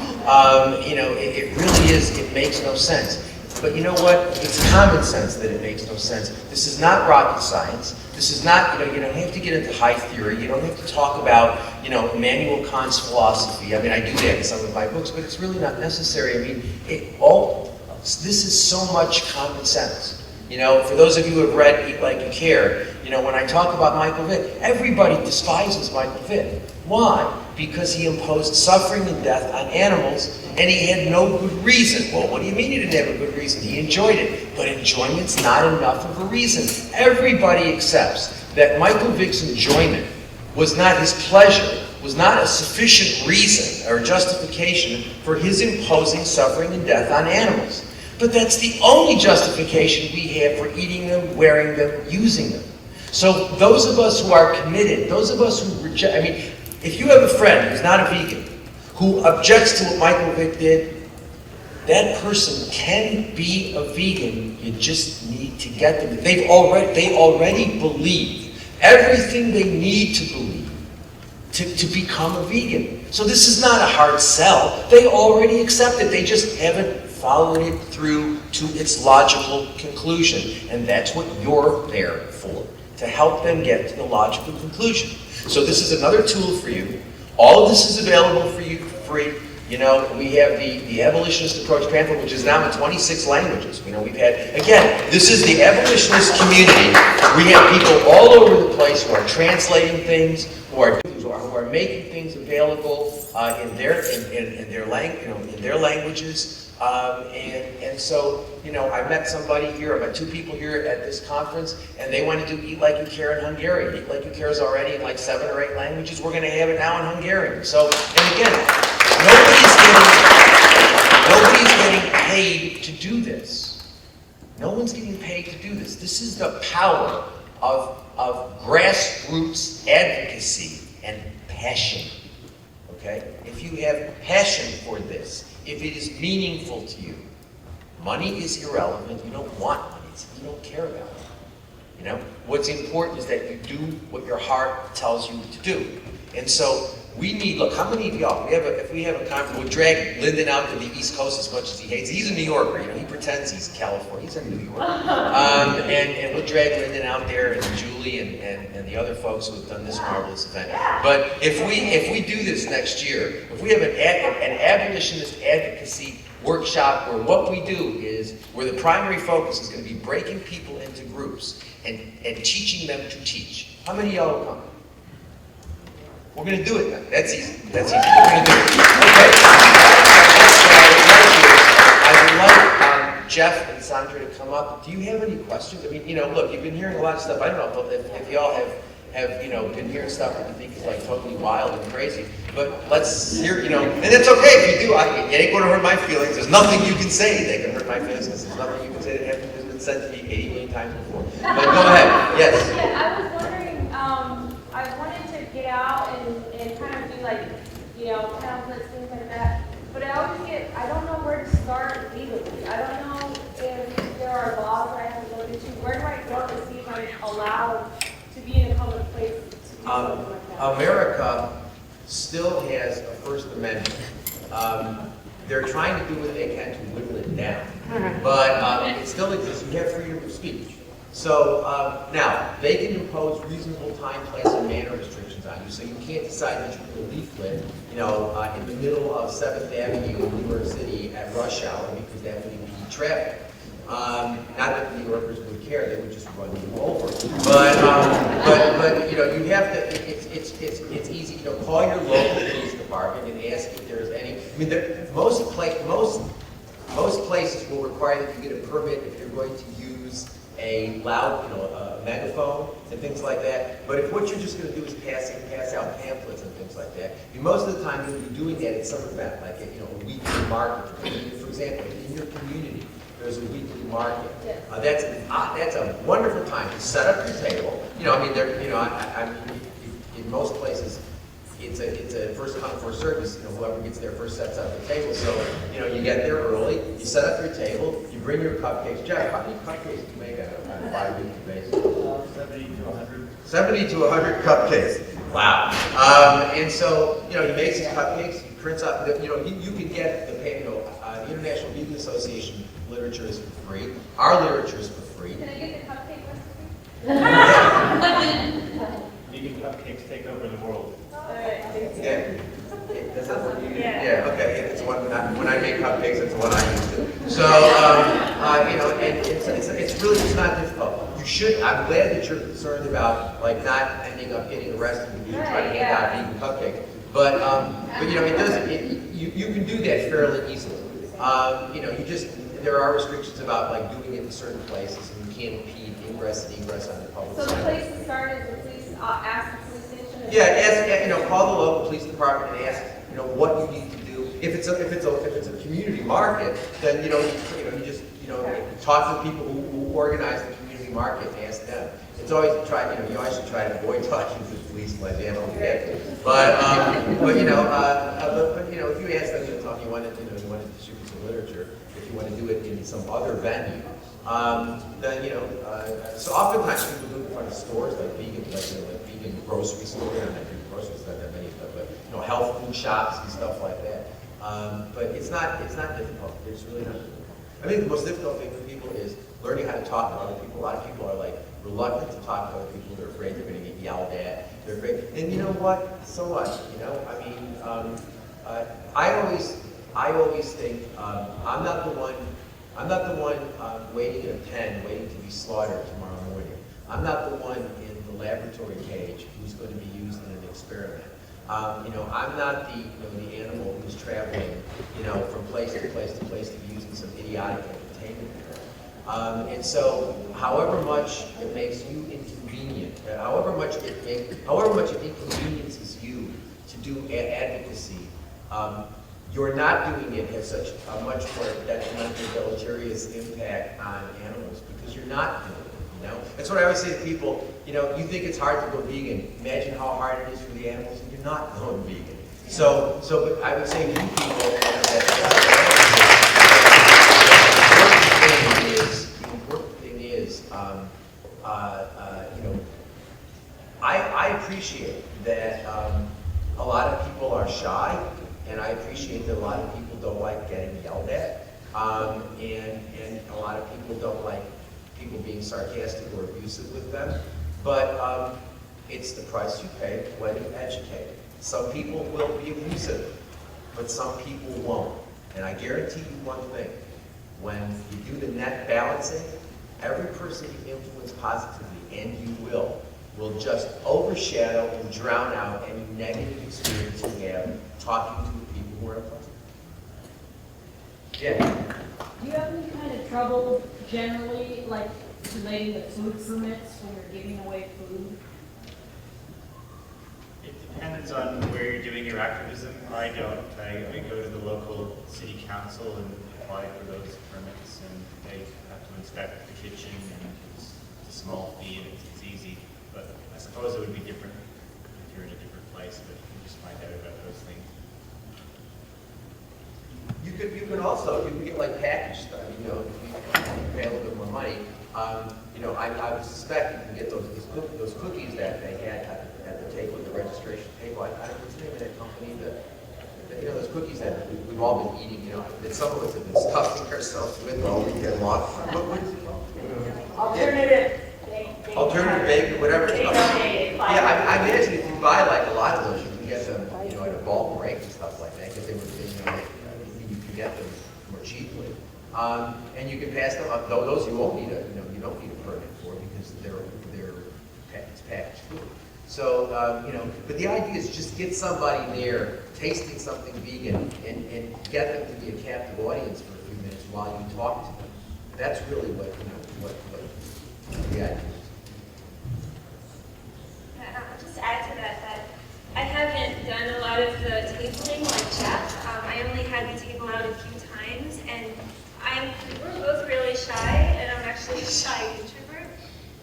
It really is, it makes no sense. But you know what? It's common sense that it makes no sense. This is not rocket science. This is not, you don't have to get into high theory. You don't have to talk about, Immanuel Kant's philosophy. I mean, I do that in some of my books, but it's really not necessary. I mean, this is so much common sense. For those of you who have read Eat Like You Care, when I talk about Michael Vick, everybody despises Michael Vick. Why? Because he imposed suffering and death on animals, and he had no good reason. Well, what do you mean he didn't have a good reason? He enjoyed it, but enjoyment's not enough of a reason. Everybody accepts that Michael Vick's enjoyment was not his pleasure, was not a sufficient reason or justification for his imposing suffering and death on animals. But that's the only justification we have for eating them, wearing them, using them. So those of us who are committed, those of us who reject, if you have a friend who's not a vegan, who objects to what Michael Vick did, that person can be a vegan. You just need to get them. They already believe everything they need to believe to become a vegan. So this is not a hard sell. They already accept it. They just haven't followed it through to its logical conclusion. And that's what you're there for, to help them get to the logical conclusion. So this is another tool for you. All of this is available for you for free. We have the abolitionist approach pamphlet, which is now in 26 languages. We've had, again, this is the abolitionist community. We have people all over the place who are translating things, who are making things available in their languages. And so, I met somebody here, I met two people here at this conference, and they want to do Eat Like You Care in Hungarian. Eat Like You Care is already in like 7 or 8 languages. We're going to have it now in Hungarian. So, and again, nobody's getting paid to do this. No one's getting paid to do this. This is the power of grassroots advocacy and passion. Okay? If you have passion for this, if it is meaningful to you, money is irrelevant. You don't want money. You don't care about it. What's important is that you do what your heart tells you to do. And so we need, look, how many of y'all, if we have a conference, we'll drag Lyndon out to the East Coast as much as he hates. He's a New Yorker, he pretends he's in California. He's in New York. And we'll drag Lyndon out there, and Julie and the other folks who have done this marvelous event. But if we do this next year, if we have an abolitionist advocacy workshop where what we do is, where the primary focus is going to be breaking people into groups and teaching them to teach. How many of y'all will come? We're going to do it now. That's easy. We're going to do it. Okay. I would like Jeff and Sandra to come up. Do you have any questions? Look, you've been hearing a lot of stuff. I don't know if y'all have been hearing stuff that you think is like totally wild and crazy. But let's hear, and it's okay if you do. It ain't going to hurt my feelings. There's nothing you can say that can hurt my feelings, because there's nothing you can say that hasn't been said to me 80 million times before. But go ahead. Yes. Yeah, I was wondering, I wanted to get out and kind of do like, pamphlets, things like that. But I don't know where to start legally. I don't know if there are laws I have to go into. Where do I go to see if I'm allowed to be in a public place to do something like that? America still has a First Amendment. They're trying to do what they can to whittle it down. But it still exists. You have freedom of speech. So now, they can impose reasonable time, place, and manner restrictions on you. So you can't decide that you put a leaflet, in the middle of 7th Avenue in New York City at rush hour, because that would impede traffic. Not that the New Yorkers would care; they would just run you over. But you have to. It's easy. Call your local police department and ask if there's any. Most places will require that you get a permit if you're going to use a loud, a megaphone and things like that. But if what you're just going to do is pass out pamphlets and things like that, most of the time you'll be doing that at some event, like a weekly market. For example, in your community, there's a weekly market. That's a wonderful time to set up your table. In most places, it's a first come, first service. Whoever gets there first sets up the table. So, you get there early, you set up your table, you bring your cupcakes. Jeff, how many cupcakes do you make on a 5-week basis? 70 to 100. 70 to 100 cupcakes. Wow. And so, you make some cupcakes, you print out, you can get the International Vegan Association literally literature is for free. Our literature is for free. Can I get the cupcake recipe? Vegan cupcakes take over the world. Yeah. Yeah, okay, yeah, it's one, when I make cupcakes, it's the one I use too. So, you know, and it's really, it's not difficult. You should, I'm glad that you're concerned about, like, not ending up getting arrested when you try to hand out vegan cupcakes. But you know, it doesn't, you can do that fairly easily. You know, there are restrictions about, like, doing it in certain places, and you can't impede ingress and egress on the public So the side. place to start is the police, ask the police station? Yeah, ask, you know, call the local police department and ask, you know, what you need to do. If it's a community market, then, you just talk to the people who organize the community market and ask them. It's always you always should try to avoid talking to the police unless you don't get to. But you know, if you ask them, you want to distribute some literature, if you want to do it in some other venue, then so oftentimes people do it in front of stores like vegan, like vegan grocery stores. Not vegan groceries, not that many stuff, but health food shops and stuff like that. But it's not difficult. It's really not difficult. I think the most difficult thing for people is learning how to talk to other people. A lot of people are like reluctant to talk to other people. They're afraid they're going to get yelled at. They're afraid, and you know what? So what? You know, I mean, I always think I'm not the one waiting in a pen, waiting to be slaughtered tomorrow morning. I'm not the one in the laboratory cage who's going to be used in an experiment. I'm not the animal who's traveling, from place to place to place to be using some idiotic entertainment. And so, however much it makes you inconvenient, however much it inconveniences you to do advocacy, you're not doing it at such a much more detrimental, deleterious impact on animals because you're not doing it. That's what I always say to people. You think it's hard to go vegan. Imagine how hard it is for the animals, and you're not going vegan. So, but I would say to you people that the important thing is, I appreciate that a lot of people are shy, and I appreciate that a lot of people don't like getting yelled at, and a lot of people don't like people being sarcastic or abusive with them, but it's the price you pay when you educate. Some people will be abusive, but some people won't. And I guarantee you one thing, when you do the net balancing, every person you influence positively, and you will just overshadow and drown out any negative experience you have talking to the people who are unpleasant. Yeah. Do you have any kind of trouble generally, like relating to food permits when you're giving away food? It depends on where you're doing your activism. I don't. I go to the local city council and apply for those permits, and they have to inspect the kitchen, and it's a small fee, and it's easy. But I suppose it would be different if you're in a different place, but you can just find out about those things. You can get like package stuff, if you pay a little bit more money. I would suspect you can get those cookies that they had at the table, the registration table. I don't know what's the name of that company, those cookies that we've all been eating, that some of us have been stuffing ourselves with all weekend long. What is it called? Alternative bacon, whatever it's called. Yeah, I imagine if you buy like a lot of those, you can get them, at a bulk rate and stuff like that, because they were, you can get them more cheaply, and you can pass them up. Those you won't need you don't need a permit for because it's packaged food. So but the idea is just get somebody there tasting something vegan and get them to be a captive audience for a few minutes while you talk to them. That's really what the idea is. I'll just add to that I haven't done a lot of the tabling like Jeff. I only had the table out a few times, and we're both really shy, and I'm actually a shy introvert.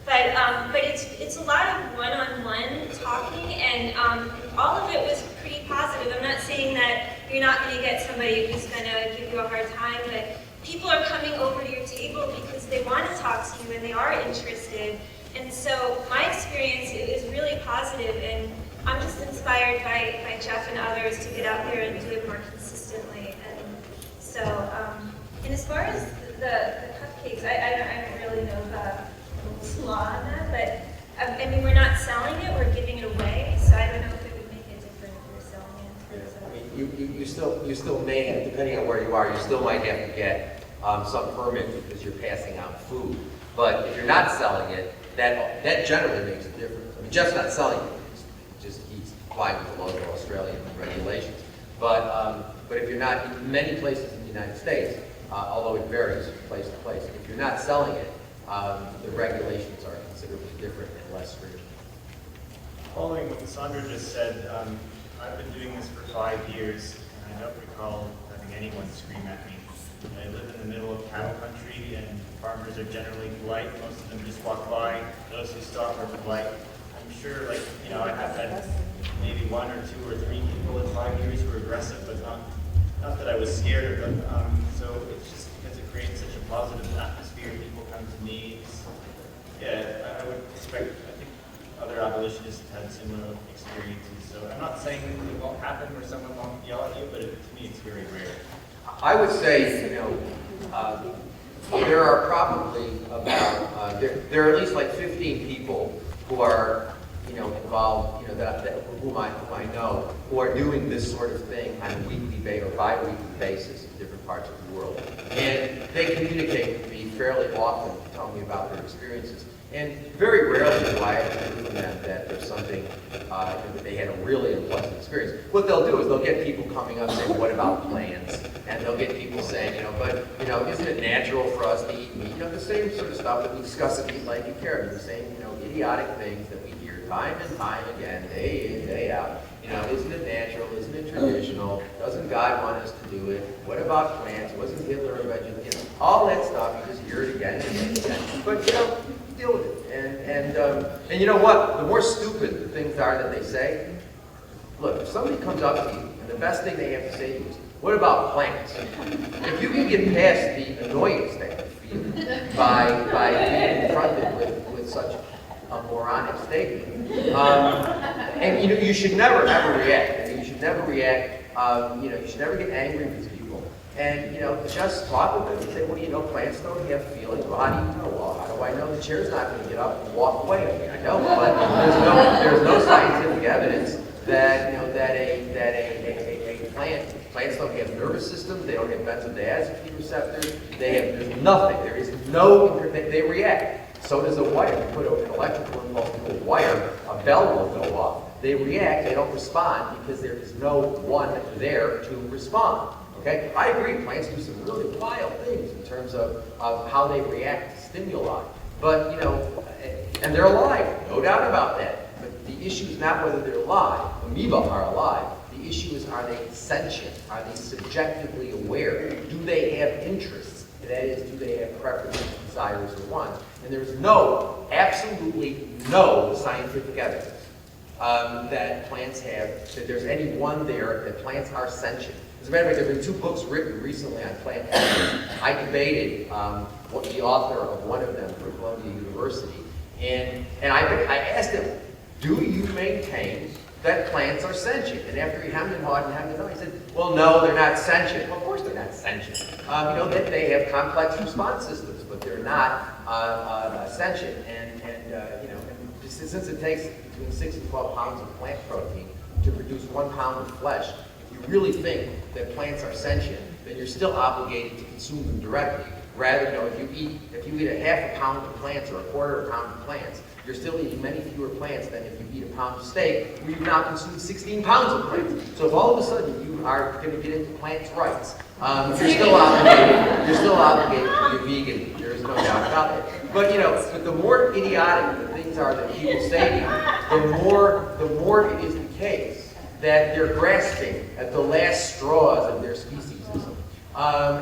But it's a lot of one-on-one talking, and all of it was pretty positive. I'm not saying that you're not going to get somebody who's going to give you a hard time, but people are coming over to your table because they want to talk to you and they are interested. And so my experience is really positive, and I'm just inspired by Jeff and others to get out there and do it more consistently. And so, and as far as the cupcakes, I don't really know the law on that, but I mean, we're not selling it, we're giving it away, so I don't know if it would make it different if we're selling it. I mean, you still may have, depending on where you are, you still might have to get some permit because you're passing out food. But if you're not selling it, that generally makes a difference. I mean, just not selling it, just he's complying with the local Australian regulations. But if you're not, in many places in the United States, although it varies from place to place, if you're not selling it, the regulations are considerably different and less stringent. Following what Sandra just said, I've been doing this for 5 years, and I don't recall having anyone scream at me. I live in the middle of cattle country, and farmers are generally polite. Most of them just walk by. Those who stop are polite. I'm sure, like, you know, I have had maybe 1 or 2 or 3 people in 5 years who were aggressive, but not that I was scared of them. So it's just because it creates such a positive atmosphere. People come to me. Yeah, I would expect, I think other abolitionists have had similar experiences. So I'm not saying it won't happen where someone won't yell at you, but to me it's very rare. I would say, you know, there are probably about, there are at least like 15 people who are, you know, involved, you know, whom I know, who are doing this sort of thing on a weekly or bi-weekly basis in different parts of the world. And they communicate with me fairly often to tell me about their experiences. And very rarely do I hear from them that there's something, that they had a really unpleasant experience. What they'll do is they'll get people coming up saying, what about plans? And they'll get people saying, you know, but, you know, isn't it natural for us to eat meat? You know, the same sort of stuff that we discuss at Eat Like You Care, the same, you know, idiotic things that we hear time and time again, day in, day out. You know, isn't it natural? Isn't it traditional? Doesn't God want us to do it? What about plants? Wasn't Hitler a vegetarian? You know, all that stuff, you just hear it again and again. But, you know, deal with it. And you know what? The more stupid the things are that they say, look, if somebody comes up to you, and the best thing they have to say to you is, what about plants? If you can get past the annoyance that you feel by being confronted with such a moronic statement, and you know, you should never ever react. I mean, you should never react. You know, you should never get angry with people. And you know, just talk with them and say, well, you know, plants don't have feelings. Well, how do you know? Well, how do I know the chair's not going to get up and walk away? I mean, I know, but there's no scientific evidence that, you know, that a plants don't have nervous systems. They don't have benzodiazepine receptors. There's nothing. There is no. They react. So does a wire. If you put an electrical impulse to a wire, a bell will go off. They react. They don't respond because there is no one there to respond. Okay, I agree, plants do some really wild things in terms of how they react to stimuli. But, you know, and they're alive, no doubt about that. But the issue is not whether they're alive. Amoeba are alive. The issue is, are they sentient? Are they subjectively aware? Do they have interests? That is, do they have preferences, desires, or wants? And there's absolutely no scientific evidence that plants have, that there's any one there, that plants are sentient. As a matter of fact, there have been 2 books written recently on plant science. I debated the author of one of them for Columbia University, and I asked him, do you maintain that plants are sentient? And after he hemmed and hawed and hemmed and hawed, he said, well, no, they're not sentient. Well, of course they're not sentient. You know, that they have complex response systems, but they're not sentient. And you know, since it takes between 6 and 12 pounds of plant protein to produce 1 pound of flesh, if you really think that plants are sentient, then you're still obligated to consume them directly. Rather, you know, if you eat a half a pound of plants or a quarter of a pound of plants, you're still eating many fewer plants than if you eat a pound of steak, where you've now consumed 16 pounds of plants. So if all of a sudden you are going to get into plants' rights, you're still obligated to be a vegan. There's no doubt about it. But you know, but the more idiotic the things are that people say to you, the more it is the case that they're grasping at the last straws of their speciesism.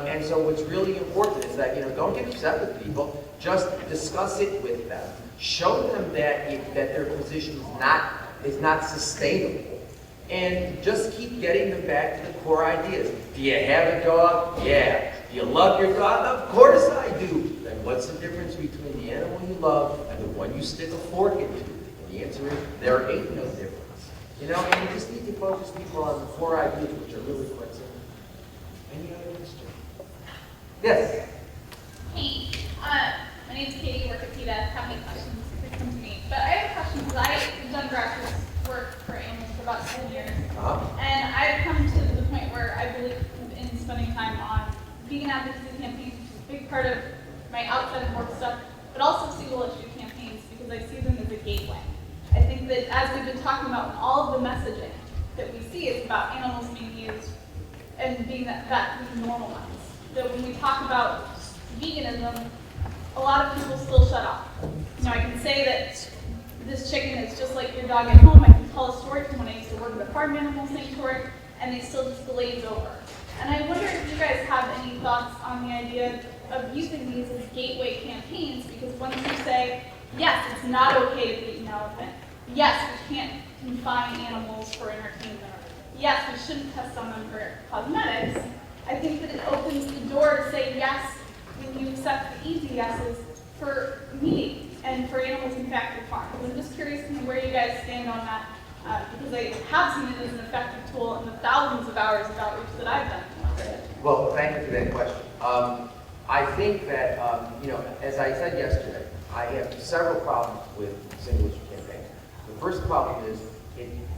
And so what's really important is that, you know, don't get upset with people, just discuss it with them. Show them that their position is not sustainable. And just keep getting them back to the core ideas. Do you have a dog? Yeah. Do you love your dog? Of course I do. Then what's the difference between the animal you love and the one you stick a fork into? And the answer is, there ain't no difference. You know, and you just need to focus people on the 4 ideas, which are really quite simple. Any other question? Yes? My name's Katie, I work at PETA. Have any questions, please come to me. But I have a question, because I've done grassroots work for animals for about 10 years. And I've come to the point where I believe in spending time on vegan advocacy campaigns, which is a big part of my outside of work stuff, but also single issue campaigns, because I see them as a gateway. I think that as we've been talking about, all of the messaging that we see is about animals being used and being that normalized. That when we talk about veganism, a lot of people still shut off. You know, I can say that this chicken is just like your dog at home. I can tell a story from when I used to work at a farm animal sanctuary, and they still just glaze over. And I wonder if you guys have any thoughts on the idea of using these as gateway campaigns, because once you say, yes, it's not okay to feed an elephant, yes, we can't confine animals for entertainment, or yes, we shouldn't test on them for cosmetics, I think that it opens the door to say yes when you accept the easy yeses for meat and for animals in factory farms. I'm just curious to know where you guys stand on that, because I have seen it as an effective tool in the thousands of hours of outreach that I've done. Well, thank you for that question. I think that, you know, as I said yesterday, I have several problems with single issue campaigns. The first problem is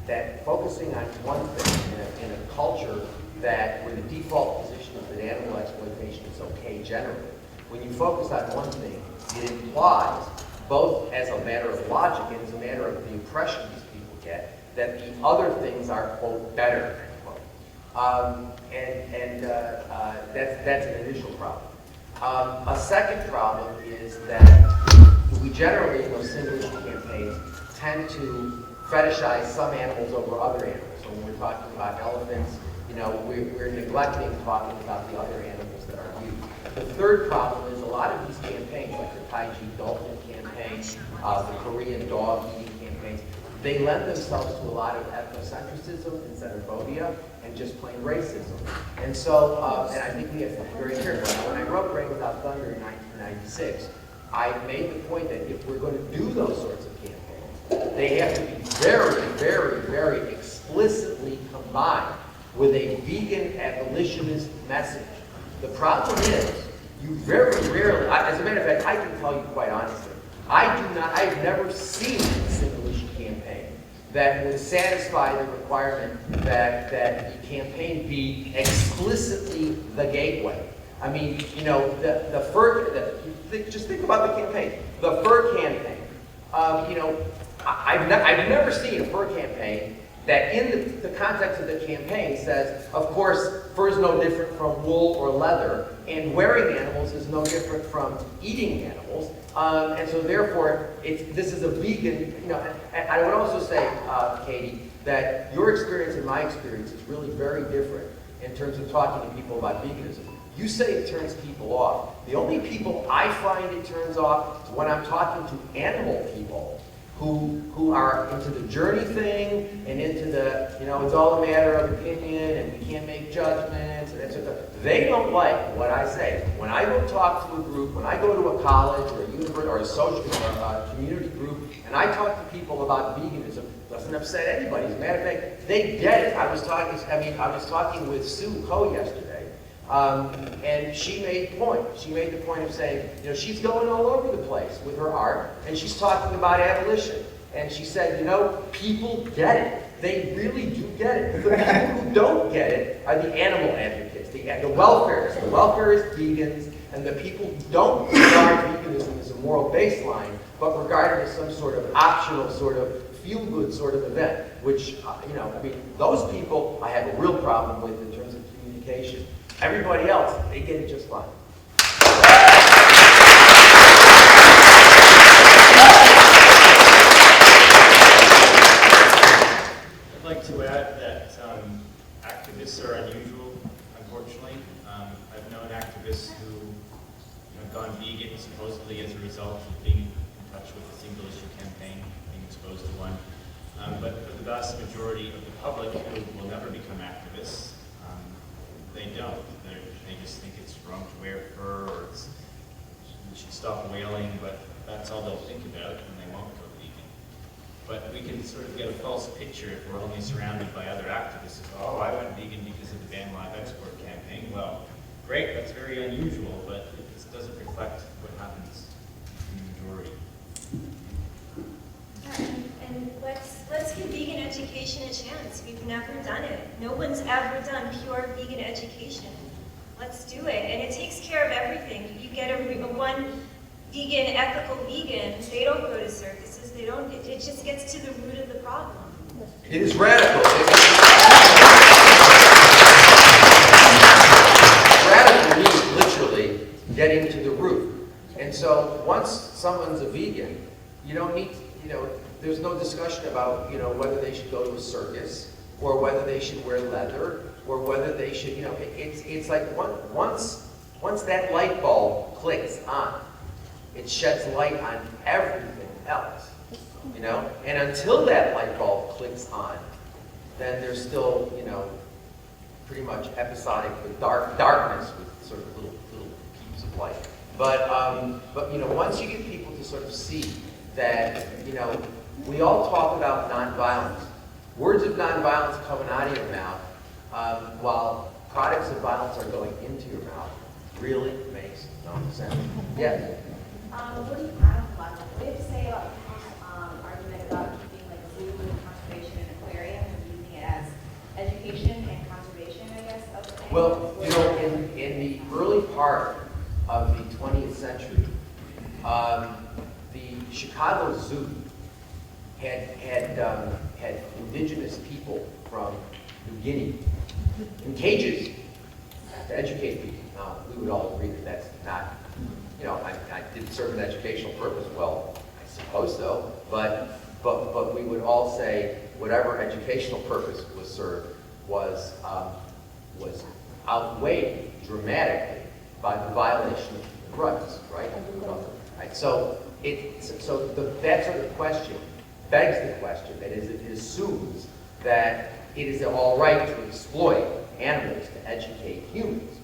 that focusing on one thing in a culture where the default position is that animal exploitation is okay generally. When you focus on one thing, it implies, both as a matter of logic and as a matter of the impression these people get, that the other things are, quote, better, end quote. That's an initial problem. A second problem is that we generally, in those single issue campaigns, tend to fetishize some animals over other animals. So when we're talking about elephants, you know, we're neglecting talking about the other animals that are used. The third problem is a lot of these campaigns, like the Taiji Dolphin campaign, the Korean dog eating campaigns, they lend themselves to a lot of ethnocentrism and xenophobia and just plain racism. And so, and I think we have to be very careful. Now, when I wrote Rain Without Thunder in 1996, I made the point that if we're going to do those sorts of campaigns, they have to be very, very, very explicitly combined with a vegan abolitionist message. The problem is, you very rarely, as a matter of fact, I can tell you quite honestly, I've never seen a single issue campaign that would satisfy the requirement that the campaign be explicitly the gateway. I mean, you know, just think about the campaign. The fur campaign. You know, I've never seen a fur campaign that in the context of the campaign says, of course, fur is no different from wool or leather, and wearing animals is no different from eating animals. And so therefore, this is a vegan, you know, and I would also say, Katie, that your experience and my experience is really very different in terms of talking to people about veganism. You say it turns people off. The only people I find it turns off is when I'm talking to animal people who are into the journey thing and into the, you know, it's all a matter of opinion and we can't make judgments and etc. They don't like what I say. When I go talk to a group, when I go to a college or a university or a social community group, and I talk to people about veganism, it doesn't upset anybody. As a matter of fact, they get it. I was talking with Sue Ho yesterday. And she made the point. She made the point of saying, you know, she's going all over the place with her art, and she's talking about abolition. And she said, you know, people get it. They really do get it. The people who don't get it are the animal advocates, the welfarists. The welfarists, vegans, and the people who don't regard veganism as a moral baseline, but regard it as some sort of optional, sort of feel-good sort of event. Which, you know, I mean, those people I have a real problem with in terms of communication. Everybody else, they get it just fine. I'd like to add that activists are unusual, unfortunately. I've known activists who have gone vegan supposedly as a result of being in touch with a single issue campaign, being exposed to one. But for the vast majority of the public who will never become activists, they don't. They just think it's wrong to wear fur, or we should stop whaling, but that's all they'll think about, and they won't go vegan. But we can sort of get a false picture if we're only surrounded by other activists. Oh, I went vegan because of the Ban Live Export campaign. Well, great, that's very unusual, but it doesn't reflect what happens education a chance. We've never done it. No one's ever done pure vegan education. Let's do it. And it takes care of everything. You get one vegan, ethical vegan, they don't go to circuses, they don't, it just gets to the root of the problem. It is radical. Radical means literally getting to the root. And so once someone's a vegan, you don't need, there's no discussion about, whether they should go to a circus or whether they should wear leather or whether they should, it's like once that light bulb clicks on, it sheds light on everything else, And until that light bulb clicks on, then there's still, pretty much episodic with darkness with sort of little peeps of light. But once you get people to sort of see that, we all talk about nonviolence. Words of nonviolence coming out of your mouth, while products of violence are going into your mouth, really makes no sense. Yes? What do you have to say about argument about keeping like a zoo and conservation and aquarium and using it as education and conservation, I guess, of the land? Well, in the early part of the 20th century, the Chicago Zoo had indigenous people from New Guinea in cages to educate people. Now, we would all agree that that's not, I didn't serve an educational purpose. Well, I suppose so, but we would all say whatever educational purpose was served was outweighed dramatically by the violation of human rights, right? Right. So that sort of question begs the question that is, it assumes that it is all right to exploit animals to educate humans.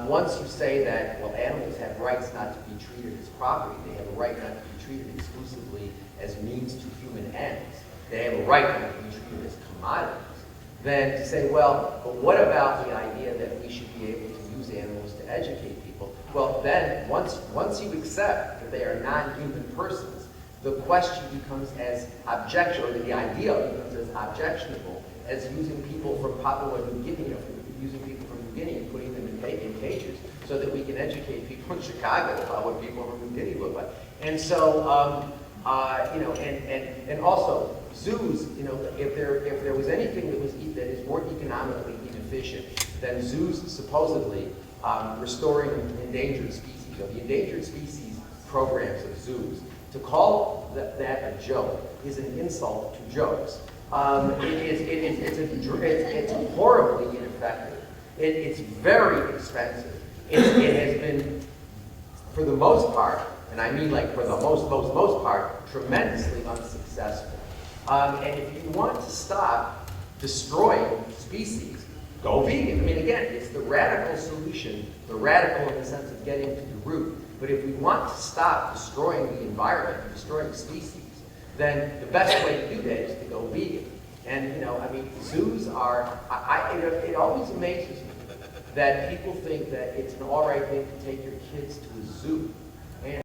Once you say that, well, animals have rights not to be treated as property, they have a right not to be treated exclusively as means to human ends, they have a right not to be treated as commodities, then to say, well, but what about the idea that we should be able to use animals to educate people? Well, then, once you accept that they are non-human persons, the question becomes as objectionable, or the idea becomes as objectionable as using people from Papua New Guinea, using people from New Guinea and putting them in cages so that we can educate people in Chicago about what people from New Guinea look like. And so, and also zoos, if there was anything that is more economically inefficient than zoos supposedly restoring endangered species, the endangered species programs of zoos, to call that a joke is an insult to jokes. It's horribly ineffective. It's very expensive. It has been, for the most part, and I mean like for the most part, tremendously unsuccessful. And if you want to stop destroying species, go vegan. I mean, again, it's the radical solution, the radical in the sense of getting to the root. But if we want to stop destroying the environment, destroying species, then the best way to do that is to go vegan. And, zoos are, it always amazes me that people think that it's an all right thing to take your kids to a zoo.